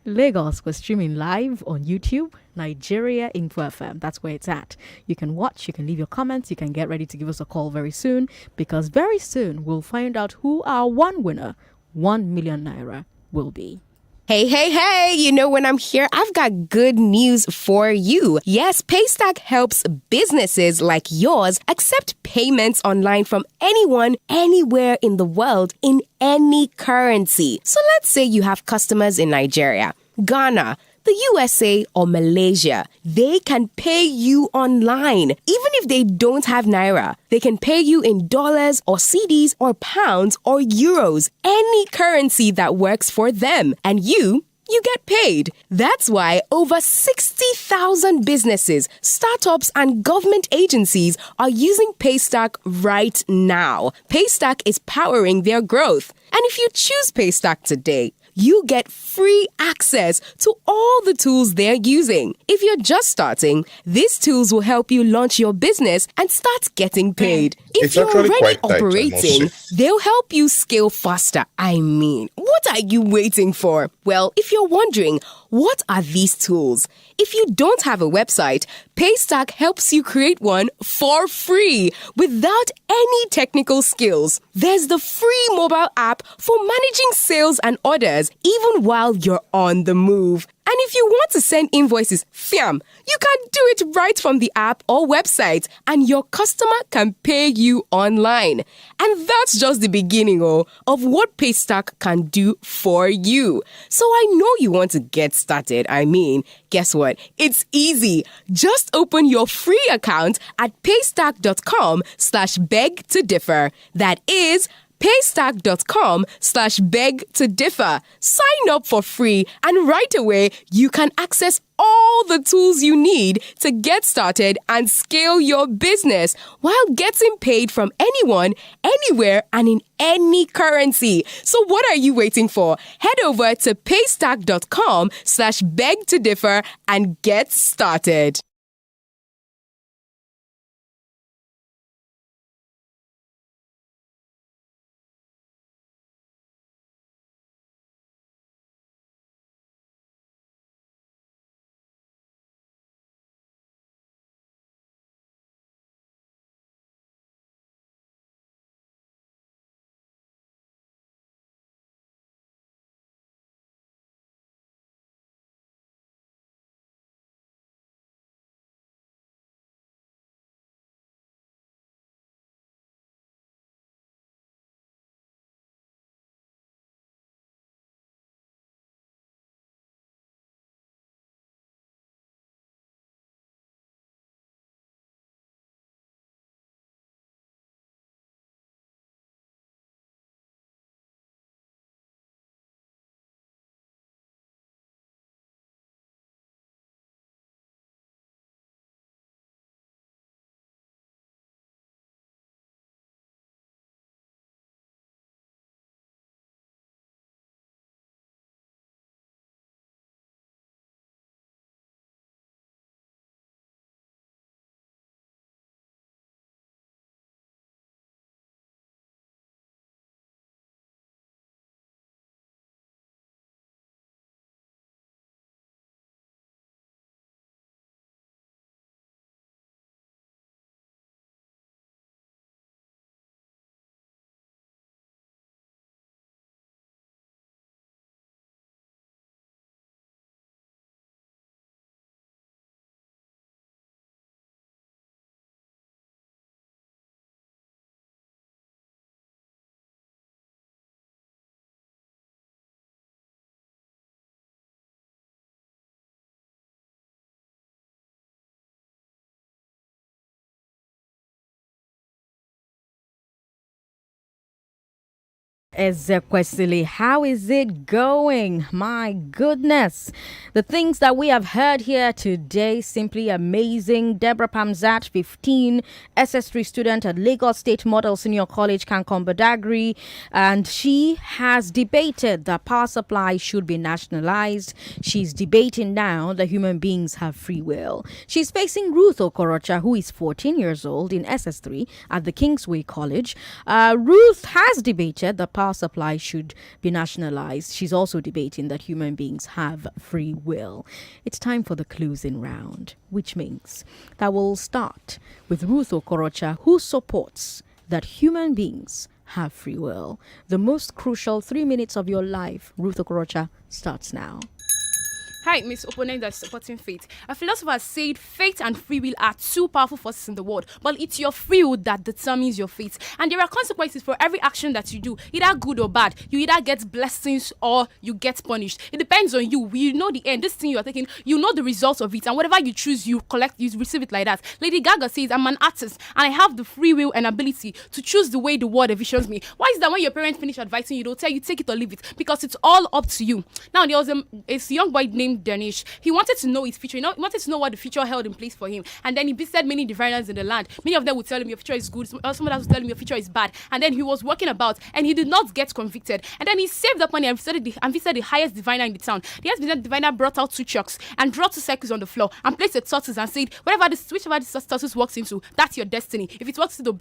Lagos, we're streaming live on YouTube, Nigeria Info FM. That's where it's at. You can watch, you can leave your comments, you can get ready to give us a call very soon, because very soon we'll find out who our one winner, 1 million naira, will be. Hey, hey, hey, you know when I'm here, I've got good news for you. Yes, Paystack helps businesses like yours accept payments online from anyone, anywhere in the world, in any currency. So let's say you have customers in Nigeria, Ghana, the USA, or Malaysia. They can pay you online. Even if they don't have Naira, they can pay you in dollars or CDs or pounds or euros, any currency that works for them. And you get paid. That's why over 60,000 businesses, startups, and government agencies are using Paystack right now. Paystack is powering their growth. And if you choose Paystack today, you get free access to all the tools they're using. If you're just starting, these tools will help you launch your business and start getting paid. If It's you're actually already quite tight, I must operating, say. they'll help you scale faster. I mean, what are you waiting for? Well, if you're wondering, what are these tools? If you don't have a website, Paystack helps you create one for free without any technical skills. There's the free mobile app for managing sales and orders even while you're on the move. And if you want to send invoices, fiam, you can do it right from the app or website, and your customer can pay you online. And that's just the beginning of what Paystack can do for you. So I know you want to get started. I mean, guess what? It's easy. Just open your free account at paystack.com/beg to differ. That is paystack.com/beg to differ. Sign up for free, and right away you can access all the tools you need to get started and scale your business while getting paid from anyone, anywhere, and in any currency. So what are you waiting for? Head over to paystack.com/beg to differ and get started. Ezekwesili, how is it going? My goodness. The things that we have heard here today, simply amazing. Debrah Pamzat, 15, SS3 student at Lagos State Model Senior College, Kankom Badagry, and she has debated that power supply should be nationalized. She's debating now that human beings have free will. She's facing Ruth Okorocha, who is 14 years old, in SS3 at the Kingsway College. Ruth has debated that power supply should be nationalized. She's also debating that human beings have free will. It's time for the closing round, which means that we'll start with Ruth Okorocha, who supports that human beings have free will. The most crucial 3 minutes of your life, Ruth Okorocha, starts now. Hi, Miss Opponent that's supporting faith. A philosopher said faith and free will are two powerful forces in the world, but it's your free will that determines your fate. And there are consequences for every action that you do, either good or bad. You either get blessings or you get punished. It depends on you. You know the end. This thing you are taking, you know the results of it. And whatever you choose, you collect, you receive it like that. Lady Gaga says, I'm an artist and I have the free will and ability to choose the way the world envisions me. Why is that when your parents finish advising you, they'll tell you take it or leave it? Because it's all up to you. Now, there was a young boy named young Danish. He wanted to know his future. He wanted to know what the future held in place for him. And then he visited many diviners in the land. Many of them would tell him your future is good. Some others would tell him your future is bad. And then he was walking about and he did not get convicted. And then he saved up money and visited the highest diviner in the town. The highest diviner brought out 2 chalks and draw 2 circles on the floor and placed a tortoise and said, whichever this tortoise walks into, that's your destiny. If it walks into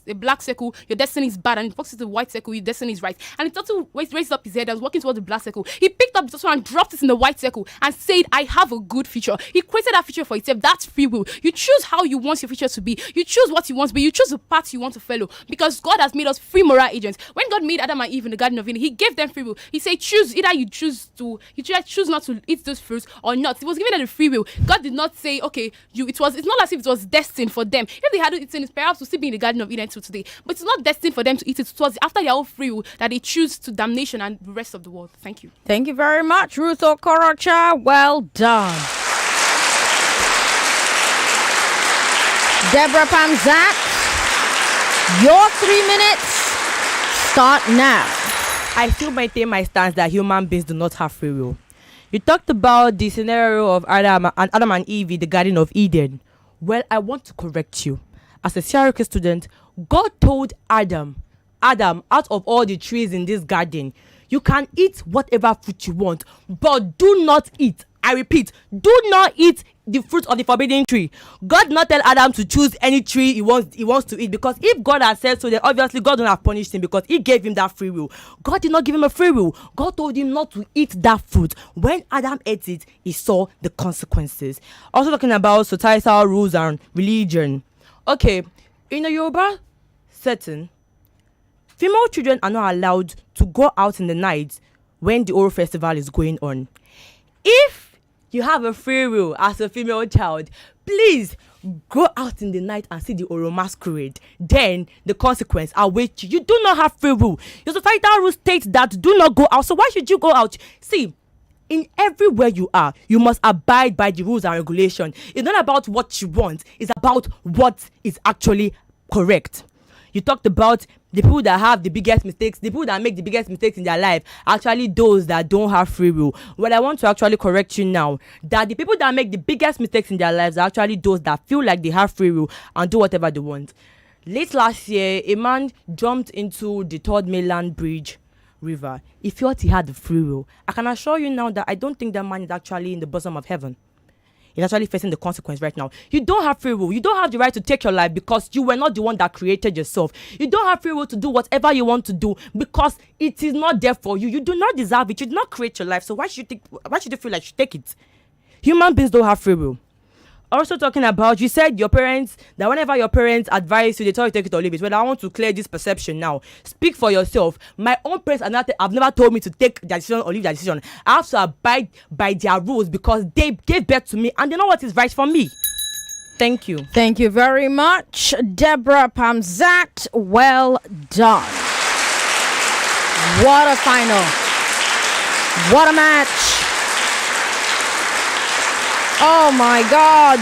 the black circle, your destiny is bad. And if it walks into the white circle, your destiny is right. And the turtle raised up his head and was walking towards the black circle. He picked up the turtle and dropped it in the white circle and said, I have a good future. He created that future for himself. That's free will. You choose how you want your future to be. You choose what you want to be. You choose the path you want to follow, because God has made us free moral agents. When God made Adam and Eve in the Garden of Eden, He gave them free will. He said, choose. Either you choose not to eat those fruits or not. It was given them the free will. God did not say, okay, it's not as if it was destined for them. If they had eaten it, perhaps we'll still be in the Garden of Eden till today. But it's not destined for them to eat it. It was after their own free will that they choose to damnation and the rest of the world. Thank you. Thank you very much, Ruth Okorocha. Well done. Debrah Pamzat, your 3 minutes start now. I still maintain my stance that human beings do not have free will. You talked about the scenario of Adam and Eve in the Garden of Eden. Well, I want to correct you. As a CRK student, God told Adam, out of all the trees in this garden, you can eat whatever fruit you want, but do not eat. I repeat, do not eat the fruit of the forbidden tree. God did not tell Adam to choose any tree he wants to eat, because if God had said so, then obviously God would have punished him, because He gave him that free will. God did not give him a free will. God told him not to eat that fruit. When Adam ate it, he saw the consequences. Also talking about societal rules and religion. Okay, in a Yoruba setting, female children are not allowed to go out in the night when the Oro festival is going on. If you have a free will as a female child, please go out in the night and see the Oro masquerade. Then the consequence awaits you. You do not have free will. Your societal rule states that do not go out. So why should you go out? See, in everywhere you are, you must abide by the rules and regulations. It's not about what you want. It's about what is actually correct. You talked about the people that have the biggest mistakes, the people that make the biggest mistakes in their life, actually those that don't have free will. Well, I want to actually correct you now that the people that make the biggest mistakes in their lives are actually those that feel like they have free will and do whatever they want. Late last year, a man jumped into the Third Mainland Bridge River. He felt he had the free will. I can assure you now that I don't think that man is actually in the bosom of heaven. He's actually facing the consequence right now. You don't have free will. You don't have the right to take your life because you were not the one that created yourself. You don't have free will to do whatever you want to do because it is not there for you. You do not deserve it. You did not create your life. So why should you feel like you should take it? Human beings don't have free will. Also talking about, you said your parents, that whenever your parents advise you, they tell you to take it or leave it. Well, I want to clear this perception now. Speak for yourself. My own parents have never told me to take their decision or leave their decision. I have to abide by their rules because they gave birth to me and they know what is right for me. Thank you. Thank you very much, Debrah Pamzat. Well done. What a final. What a match. Oh my God.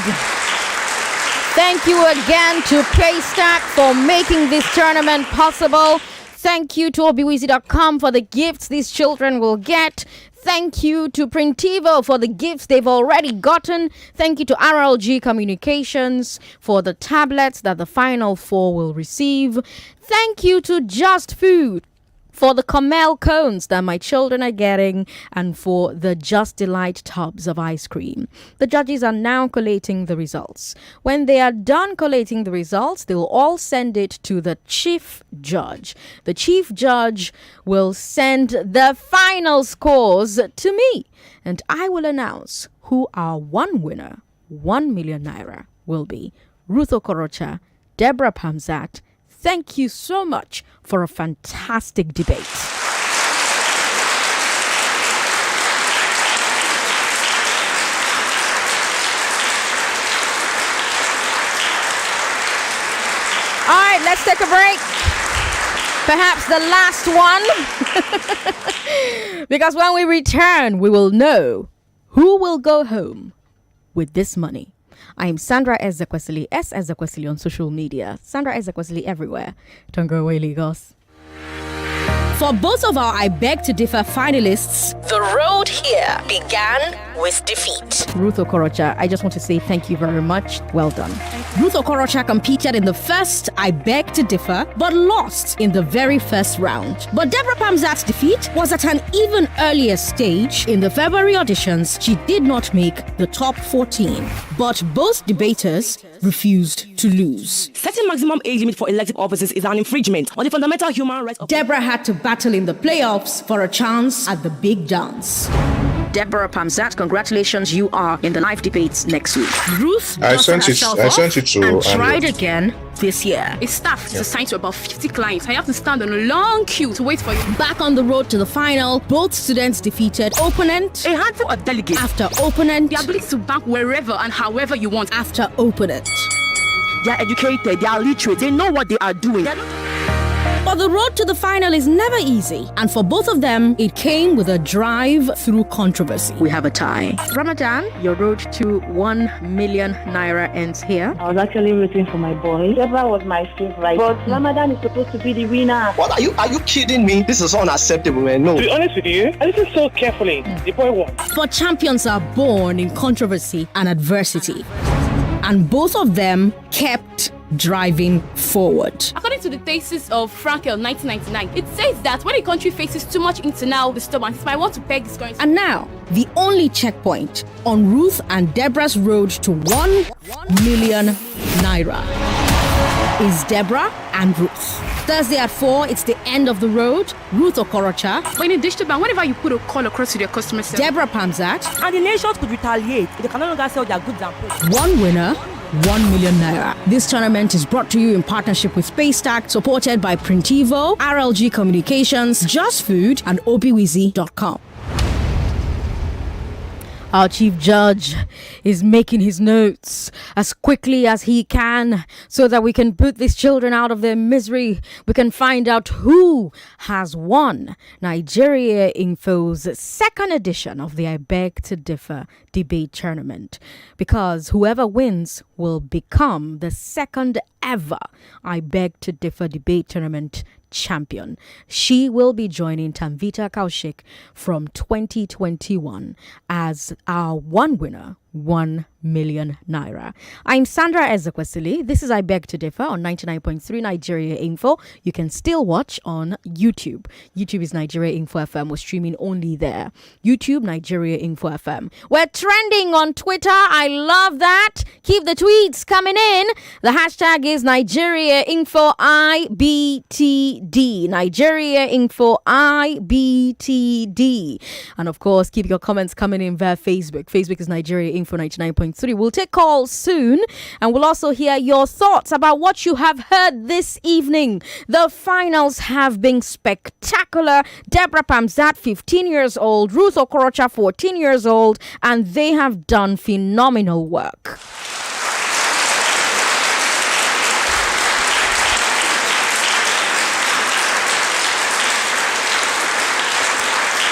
Thank you again to Paystack for making this tournament possible. Thank you to obiwizi.com for the gifts these children will get. Thank you to Printivo for the gifts they've already gotten. Thank you to RLG Communications for the tablets that the final 4 will receive. Thank you to Just Food for the Comel cones that my children are getting, and for the Just Delight tubs of ice cream. The judges are now collating the results. When they are done collating the results, they will all send it to the chief judge. The chief judge will send the final scores to me, and I will announce who our one winner, 1 million naira, will be. Ruth Okorocha, Debrah Pamzat, thank you so much for a fantastic debate. All right, let's take a break. Perhaps the last one. Because when we return, we will know who will go home with this money. I am Sandra Ezekwesili, Ezekwesili on social media. Sandra Ezekwesili everywhere. Don't go away, Lagos. For both of our I Beg to Differ finalists, the road here began with defeat. Ruth Okorocha, I just want to say thank you very much. Well done. Ruth Okorocha competed in the first I Beg to Differ, but lost in the very first round. But Debrah Pamzat's defeat was at an even earlier stage. In the February auditions, she did not make the top 14. But both debaters refused to lose. Setting maximum age limit for elective offices is an infringement on the fundamental human rights of... Debrah had to battle in the playoffs for a chance at the big dance. Debrah Pamzat, congratulations, you are in the live debates next week. Ruth I sent it to and tried again this year. A staff is assigned to about 50 clients. I have to stand on a long queue to wait for you. Back on the road to the final, both students defeated opponent A handful of delegates. after opponent The ability to bank wherever and however you want. after opponent. They are educated, they are literate, they know what they are doing. But the road to the final is never easy, and for both of them, it came with a drive through controversy. We have a tie. Ramadan, your road to 1 million naira ends here. I was actually rooting for my boy. Debrah was my favorite, but Ramadan is supposed to be the winner. What are you kidding me? This is unacceptable, man. No. To be honest with you, I listened so carefully. The boy won. But champions are born in controversy and adversity, and both of them kept driving forward. According to the thesis of Frankel 1999, it says that when a country faces too much internal disturbance, it might want to peg this currency. And now, the only checkpoint on Ruth and Debrah's road to 1 million naira is Debrah and Ruth. Thursday at 4, it's the end of the road. Ruth Okorocha, But in a digital bank, whenever you put a call across to their customer service, Debrah Pamzat, And the nations could retaliate if they can no longer sell their goods and goods. one winner, 1 million naira. This tournament is brought to you in partnership with Paystack, supported by Printivo, RLG Communications, Just Food, and obiwizi.com. Our chief judge is making his notes as quickly as he can so that we can put these children out of their misery. We can find out who has won Nigeria Info's second edition of the I Beg to Differ debate tournament, because whoever wins will become the second ever I Beg to Differ debate tournament champion. She will be joining Tamvita Kaushik from 2021 as our one winner, 1 million naira. I'm Sandra Ezekwesili. This is I Beg to Differ on 99.3 Nigeria Info. You can still watch on YouTube. YouTube is Nigeria Info FM. We're streaming only there. YouTube, Nigeria Info FM. We're trending on Twitter. I love that. Keep the tweets coming in. The hashtag is Nigeria Info IBTD. Nigeria Info IBTD. And of course, keep your comments coming in via Facebook. Facebook is Nigeria Info 99.3. We'll take calls soon, and we'll also hear your thoughts about what you have heard this evening. The finals have been spectacular. Debrah Pamzat, 15 years old, Ruth Okorocha, 14 years old, and they have done phenomenal work.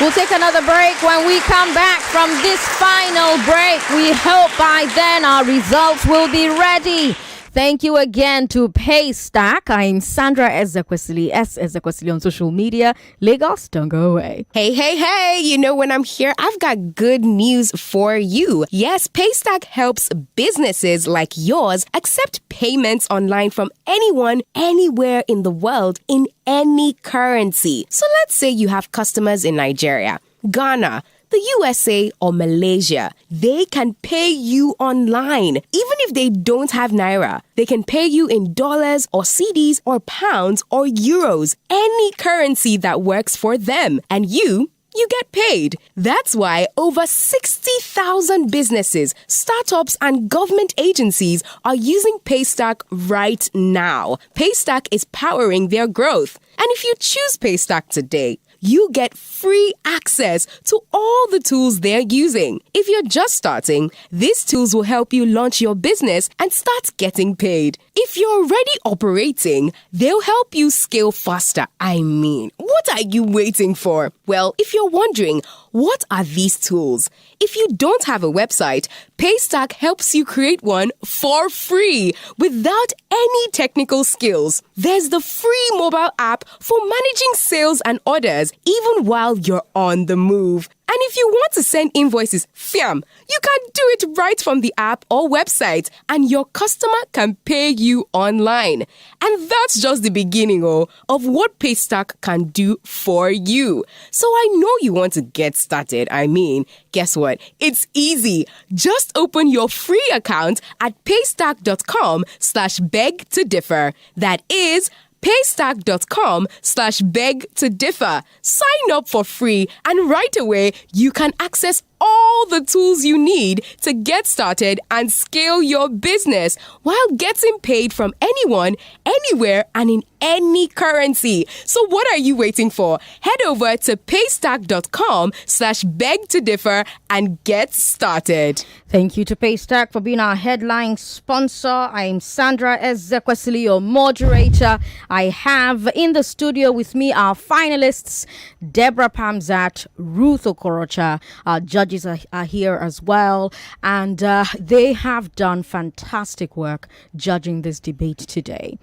We'll take another break. When we come back from this final break, we hope by then our results will be ready. Thank you again to Paystack. I'm Sandra Ezekwesili, Ezekwesili on social media. Lagos, don't go away. Hey, you know when I'm here, I've got good news for you. Yes, Paystack helps businesses like yours accept payments online from anyone, anywhere in the world, in any currency. So let's say you have customers in Nigeria, Ghana, the USA, or Malaysia. They can pay you online. Even if they don't have Naira, they can pay you in dollars or CDs or pounds or euros, any currency that works for them. And you get paid. That's why over 60,000 businesses, startups, and government agencies are using Paystack right now. Paystack is powering their growth. And if you choose Paystack today, you get free access to all the tools they're using. If you're just starting, these tools will help you launch your business and start getting paid. If you're already operating, they'll help you scale faster. I mean, what are you waiting for? Well, if you're wondering, what are these tools? If you don't have a website, Paystack helps you create one for free without any technical skills. There's the free mobile app for managing sales and orders even while you're on the move. And if you want to send invoices, fiam, you can do it right from the app or website, and your customer can pay you online. And that's just the beginning of what Paystack can do for you. So I know you want to get started. I mean, guess what? It's easy. Just open your free account at paystack.com/beg to differ. That is paystack.com/beg to differ. Sign up for free, and right away you can access all the tools you need to get started and scale your business while getting paid from anyone, anywhere, and in any currency. So what are you waiting for? Head over to paystack.com/beg to differ and get started. Thank you to Paystack for being our headline sponsor. I'm Sandra Ezekwesili, your moderator. I have in the studio with me our finalists, Debrah, Pamzat, Ruth, Okorocha. Our judges are here as well, and they have done fantastic work judging this debate today.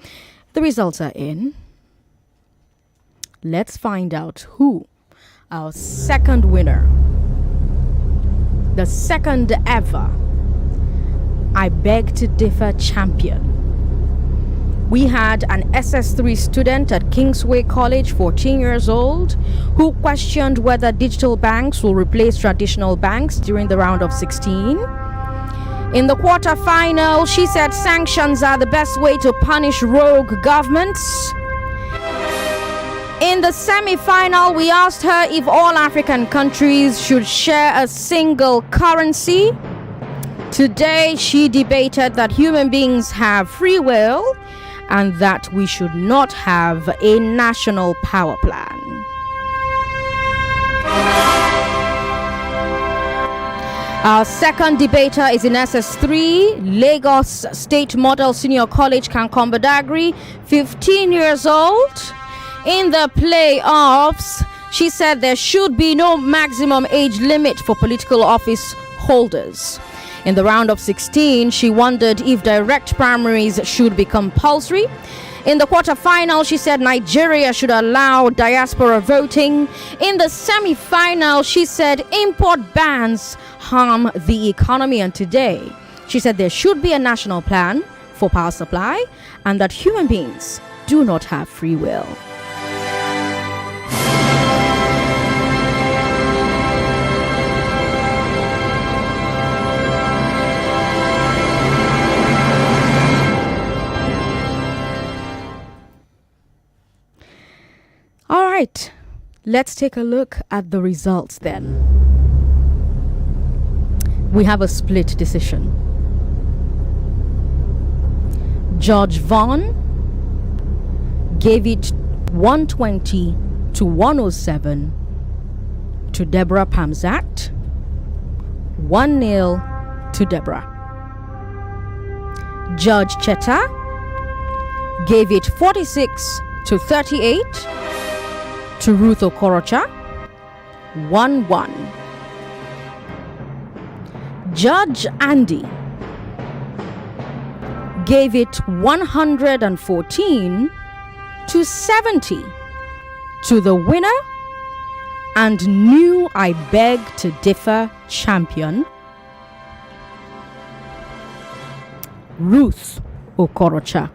The results are in. Let's find out who our second winner, the second ever I Beg to Differ champion. We had an SS3 student at Kingsway College, 14 years old, who questioned whether digital banks will replace traditional banks during the round of 16. In the quarterfinal, she said sanctions are the best way to punish rogue governments. In the semi-final, we asked her if all African countries should share a single currency. Today, she debated that human beings have free will and that we should not have a national power plan. Our second debater is in SS3, Lagos State Model Senior College, Kankombadagri, 15 years old. In the playoffs, she said there should be no maximum age limit for political office holders. In the round of 16, she wondered if direct primaries should be compulsory. In the quarterfinal, she said Nigeria should allow diaspora voting. In the semi-final, she said import bans harm the economy. And today, she said there should be a national plan for power supply and that human beings do not have free will. All right, let's take a look at the results then. We have a split decision. Judge Vaughn gave it 120 to 107 to Debrah Pamzat, 1-0 to Debrah. Judge Cheta gave it 46 to 38 to Ruth Okorocha, 1-1. Judge Andy gave it 114 to 70 to the winner and new I Beg to Differ champion, Ruth Okorocha.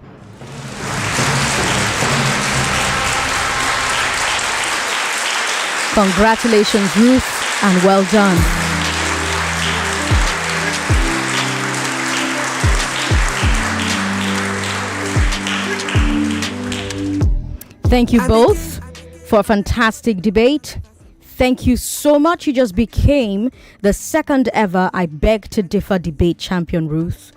Congratulations, Ruth, and well done. Thank you both for a fantastic debate. Thank you so much. You just became the second ever I Beg to Differ debate champion, Ruth.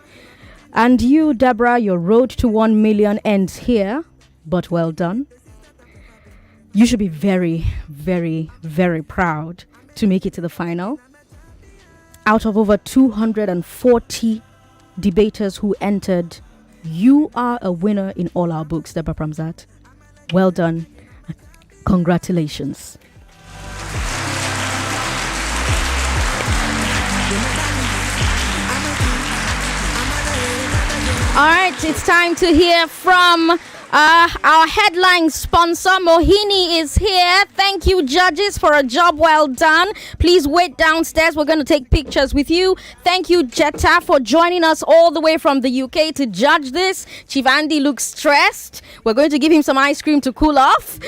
And you, Debrah, your road to 1 million ends here, but well done. You should be very, very, very proud to make it to the final. Out of over 240 debaters who entered, you are a winner in all our books, Debrah Pamzat. Well done. Congratulations. All right, it's time to hear from Our headline sponsor, Mohini, is here. Thank you, judges, for a job well done. Please wait downstairs. We're going to take pictures with you. Thank you, Jetta, for joining us all the way from the UK to judge this. Chief Andy looks stressed. We're going to give him some ice cream to cool off.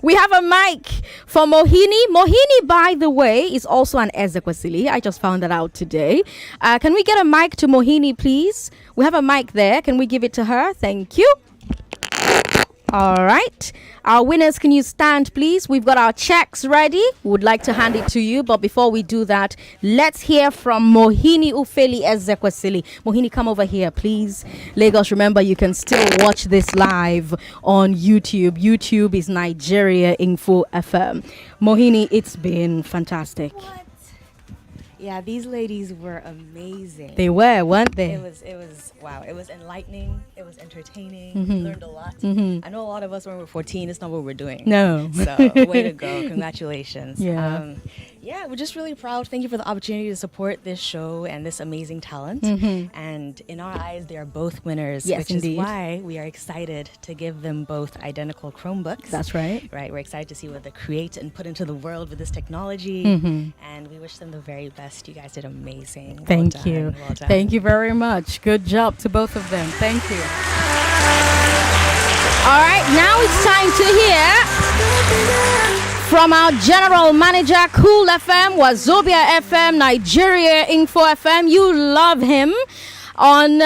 We have a mic for Mohini. Mohini, by the way, is also an Ezekwesili. I just found that out today. Can we get a mic to Mohini, please? We have a mic there. Can we give it to her? Thank you. All right. Our winners, can you stand, please? We've got our checks ready. We would like to hand it to you. But before we do that, let's hear from Mohini Ufeli Ezekwesili. Mohini, come over here, please. Lagos, remember, you can still watch this live on YouTube. YouTube is Nigeria Info FM. Mohini, it's been fantastic. Yeah, these ladies were amazing. They were, weren't they? It was wow. It was enlightening. It was entertaining. Mhm. We learned a lot. Mhm. I know a lot of us when we were 14, it's not what we're doing. No. So way to go. Congratulations. Yeah. Yeah, we're just really proud. Thank you for the opportunity to support this show and this amazing talent. Mhm. And in our eyes, they are both winners, Yes, which indeed. is why we are excited to give them both identical Chromebooks. That's right. Right. We're excited to see what they create and put into the world with this technology. Mhm. And we wish them the very best. You guys did amazing. Well Thank done, you. Well done. Thank you very much. Good job to both of them. Thank you. All right, now it's time to hear from our general manager, Cool FM, Wazobia FM, Nigeria Info FM. You love him on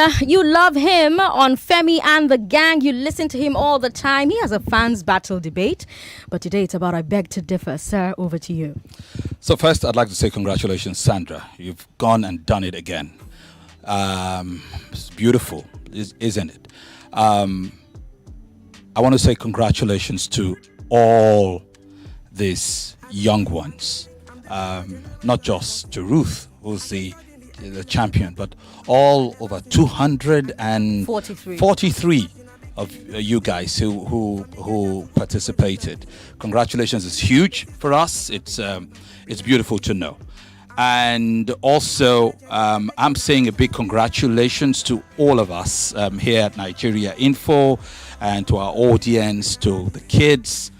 Femi and the Gang. You listen to him all the time. He has a fans battle debate, but today it's about I beg to differ. Sir, over to you. So first, I'd like to say congratulations, Sandra. You've gone and done it again. It's beautiful, isn't it? I want to say congratulations to all these young ones, not just to Ruth, who's the champion, but all over 243 of you guys who participated. Congratulations! It's huge for us. It's beautiful to know. And also, I'm saying a big congratulations to all of us here at Nigeria Info and to our audience, to the kids,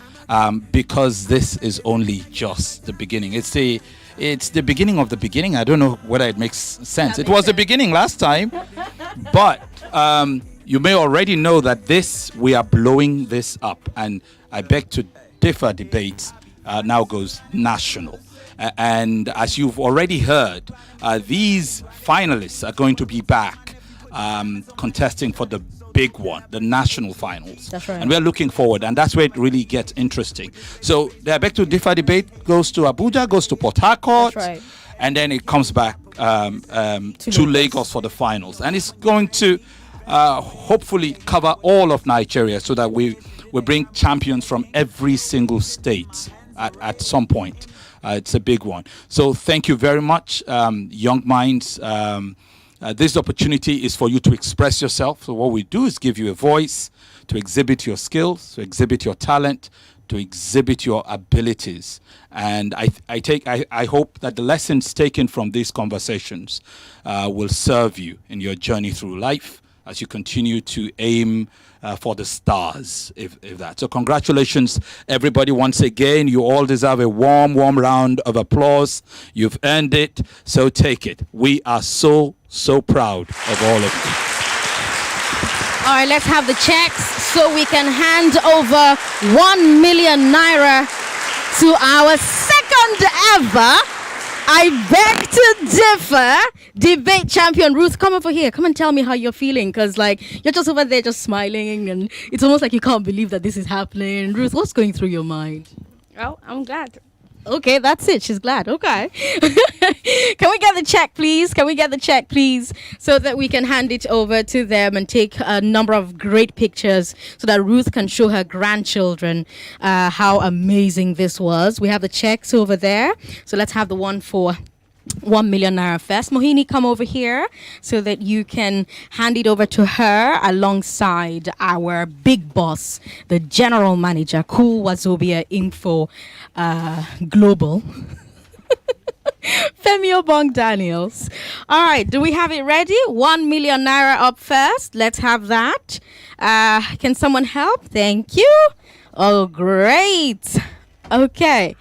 because this is only just the beginning. It's the beginning of the beginning. I don't know whether it makes sense. It was the beginning last time, but you may already know that we are blowing this up. And I beg to differ debates now goes national. And as you've already heard, these finalists are going to be back contesting for the big one, the national finals. That's right. And we're looking forward, and that's where it really gets interesting. So the Back to Differ debate goes to Abuja, goes to Port Harcourt, That's right. and then it comes back to Lagos for the finals. And it's going to hopefully cover all of Nigeria so that we bring champions from every single state at some point. It's a big one. So thank you very much, young minds. This opportunity is for you to express yourself. So what we do is give you a voice to exhibit your skills, to exhibit your talent, to exhibit your abilities. And I hope that the lessons taken from these conversations will serve you in your journey through life as you continue to aim for the stars, if that. So congratulations, everybody, once again. You all deserve a warm round of applause. You've earned it, so take it. We are so proud of all of you. All right, let's have the checks so we can hand over 1 million naira to our second ever I beg to differ debate champion. Ruth, come over here. Come and tell me how you're feeling, because you're just over there just smiling, and it's almost like you can't believe that this is happening. Ruth, what's going through your mind? Well, I'm glad. Okay, that's it. She's glad. Okay. Can we get the check, please? So that we can hand it over to them and take a number of great pictures so that Ruth can show her grandchildren how amazing this was. We have the checks over there. So let's have the one for 1 million naira first. Mohini, come over here so that you can hand it over to her alongside our big boss, the general manager, Cool Wazobia Info Global. Femi Obong Daniels. All right, do we have it ready? 1 million naira up first. Let's have that. Can someone help? Thank you. Oh, great. Okay.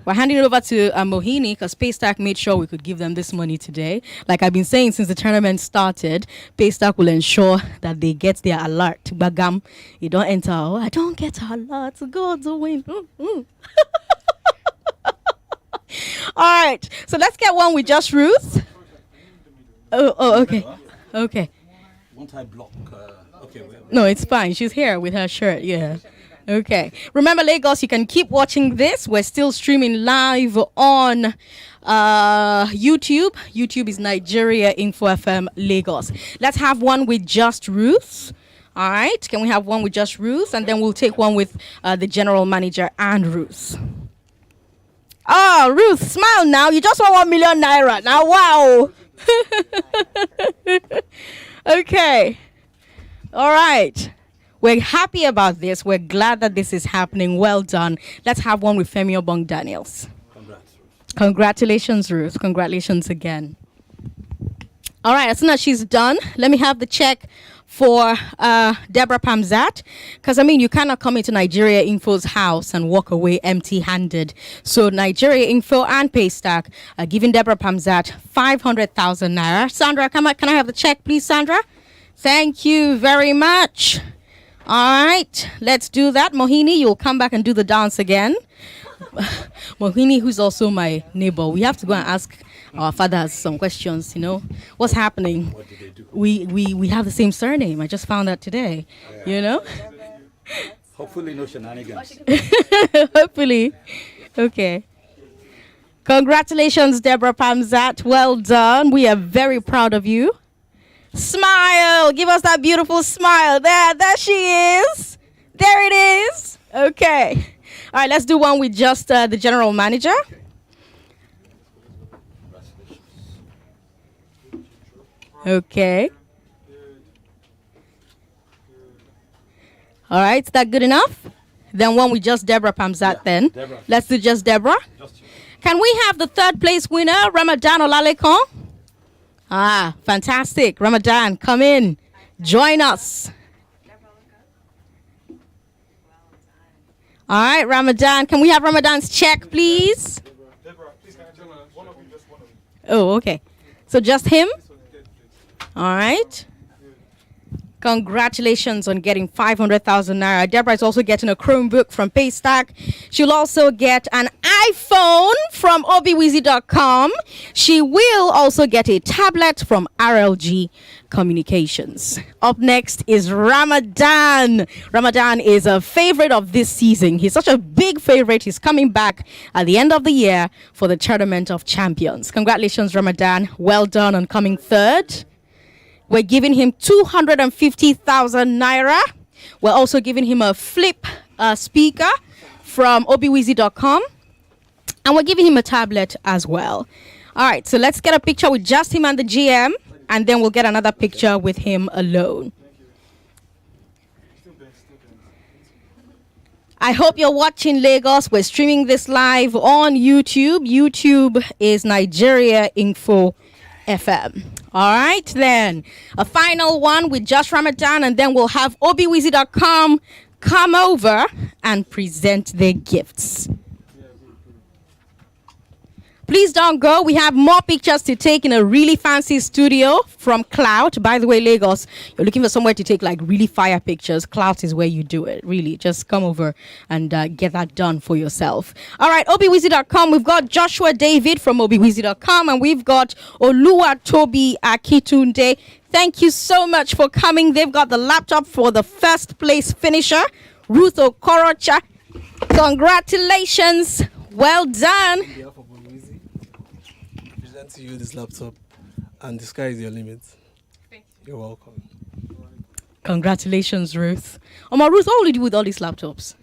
We're handing it over to Mohini because Paystack made sure we could give them this money today. Like I've been saying since the tournament started, Paystack will ensure that they get their alert. Bagam, you don't enter. Oh, I don't get alert. Go to win. All right. So let's get one with just Ruth. Oh, okay. Okay. Won't I block? Okay. No, it's fine. She's here with her shirt. Yeah. Okay. Remember, Lagos, you can keep watching this. We're still streaming live on YouTube. YouTube is Nigeria Info FM Lagos. Let's have one with just Ruth. All right. Can we have one with just Ruth? And then we'll take one with the general manager and Ruth. Oh, Ruth, smile now. You just won 1 million naira. Now, wow. Okay. All right. We're happy about this. We're glad that this is happening. Well done. Let's have one with Femi Obong Daniels. Congratulations, Ruth. Congratulations again. All right. As soon as she's done, let me have the check for Debrah Pamzat. Because, you cannot come into Nigeria Info's house and walk away empty-handed. So Nigeria Info and Paystack are giving Debrah Pamzat 500,000 naira. Sandra, can I have the check, please, Sandra? Thank you very much. All right, let's do that. Mohini, you'll come back and do the dance again. Mohini, who's also my neighbor, we have to go and ask our fathers some questions, What's happening? What did they do? We have the same surname. I just found that today, Hopefully no shenanigans. Hopefully. Okay. Congratulations, Debrah Pamzat. Well done. We are very proud of you. Smile. Give us that beautiful smile. There she is. There it is. Okay. All right, let's do one with just the general manager. Okay. All right, is that good enough? Then one with just Debrah Pamzat then. Debrah. Let's do just Debrah. Can we have the third place winner, Ramadan Olalekon? Ah, fantastic. Ramadan, come in. Join us. All right, Ramadan. Can we have Ramadan's check, please? Debrah, please can I tell one of you, just one of you. Oh, okay. So just him? All right. Congratulations on getting 500,000 naira. Debrah is also getting a Chromebook from Paystack. She'll also get an iPhone from obiwizi.com. She will also get a tablet from RLG Communications. Up next is Ramadan. Ramadan is a favorite of this season. He's such a big favorite. He's coming back at the end of the year for the Tournament of Champions. Congratulations, Ramadan. Well done on coming third. We're giving him 250,000 naira. We're also giving him a flip speaker from obiwizi.com. And we're giving him a tablet as well. All right, so let's get a picture with just him and the GM. And then we'll get another picture with him alone. I hope you're watching Lagos. We're streaming this live on YouTube. YouTube is Nigeria Info FM. All right, then a final one with just Ramadan, and then we'll have obiwizi.com come over and present their gifts. Please don't go. We have more pictures to take in a really fancy studio from Clout. By the way, Lagos, you're looking for somewhere to take like really fire pictures. Clout is where you do it. Really, just come over and get that done for yourself. All right, obiwizi.com. We've got Joshua David from obiwizi.com, and we've got Olua Tobi Akitunde. Thank you so much for coming. They've got the laptop for the first place finisher, Ruth Okorocha. Congratulations. Well done. To you this laptop, and the sky is your limit. You're welcome. Congratulations, Ruth. Ruth, what will you do with all these laptops?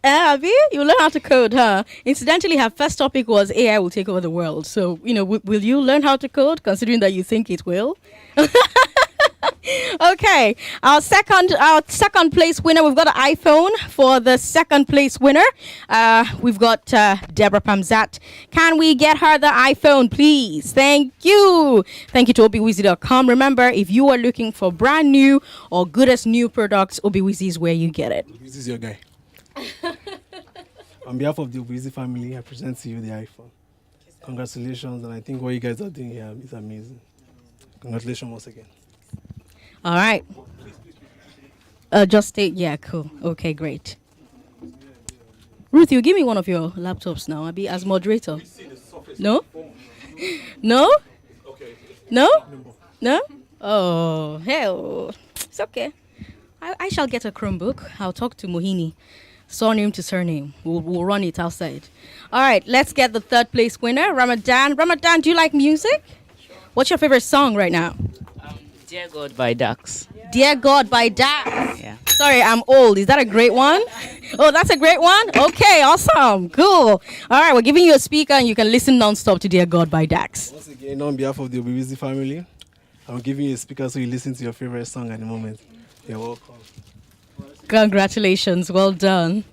Abby, you learn how to code, huh? Incidentally, her first topic was AI will take over the world. So, will you learn how to code, considering that you think it will? Okay, our second place winner. We've got an iPhone for the second place winner. We've got Debrah Pamzat. Can we get her the iPhone, please? Thank you. Thank you to obiwizi.com. Remember, if you are looking for brand new or goodest new products, Obiwizi is where you get it. This is your guy. On behalf of the Obiwizi family, I present to you the iPhone. Congratulations, and I think what you guys are doing here is amazing. Congratulations once again. All right. Just stay. Yeah, cool. Okay, great. Ruth, you give me one of your laptops now. I'll be as moderator. No? No? No? No? Oh, hell. It's okay. I shall get a Chromebook. I'll talk to Mohini. Surname to surname. We'll run it outside. All right, let's get the third place winner, Ramadan. Ramadan, do you like music? Sure. What's your favorite song right now? Dear God by Dax. Dear God by Dax. Yeah. Sorry, I'm old. Is that a great one? Oh, that's a great one? Okay, awesome. Cool. All right, we're giving you a speaker and you can listen non-stop to Dear God by Dax. Once again, on behalf of the Obiwizi family, I'm giving you a speaker so you listen to your favorite song at the moment. You're welcome. Congratulations. Well done.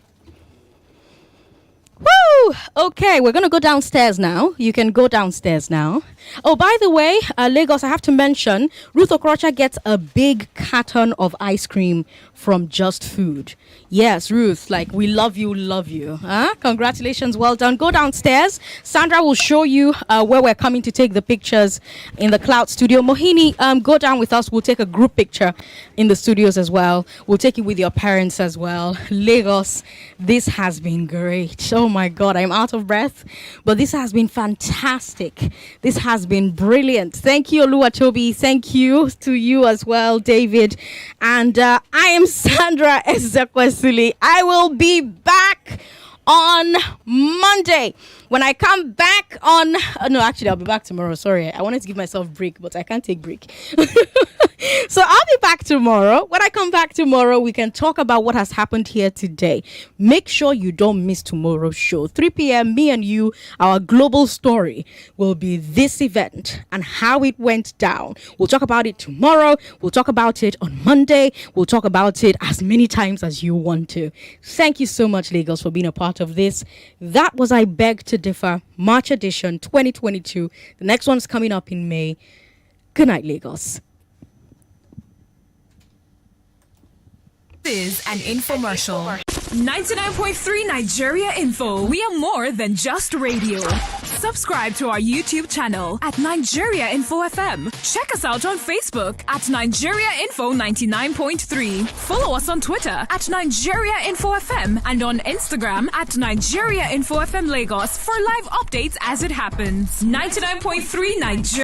Woo! Okay, we're going to go downstairs now. You can go downstairs now. Oh, by the way, Lagos, I have to mention, Ruth Okorocha gets a big carton of ice cream from Just Food. Yes, Ruth, like, we love you, love you. Huh? Congratulations, well done. Go downstairs. Sandra will show you where we're coming to take the pictures in the Cloud Studio. Mohini, go down with us. We'll take a group picture in the studios as well. We'll take it with your parents as well. Lagos, this has been great. Oh my God, I'm out of breath. But this has been fantastic. This has been brilliant. Thank you, Oluwatobi. Thank you to you as well, David. And I am Sandra Ezekwesili. I will be back on Monday. When I come back on... no, actually, I'll be back tomorrow. Sorry, I wanted to give myself a break, but I can't take break. So I'll be back tomorrow. When I come back tomorrow, we can talk about what has happened here today. Make sure you don't miss tomorrow's show. 3 p.m., me and you, our global story will be this event and how it went down. We'll talk about it tomorrow. We'll talk about it on Monday. We'll talk about it as many times as you want to. Thank you so much, Lagos, for being a part of this. That was I Beg to Differ, March edition 2022. The next one's coming up in May. Good night, Lagos. This is an infomercial. 99.3 Nigeria Info. We are more than just radio. Subscribe to our YouTube channel at Nigeria Info FM. Check us out on Facebook at Nigeria Info 99.3. Follow us on Twitter at Nigeria Info FM and on Instagram at Nigeria Info FM Lagos for live updates as it happens. 99.3 Nigeria.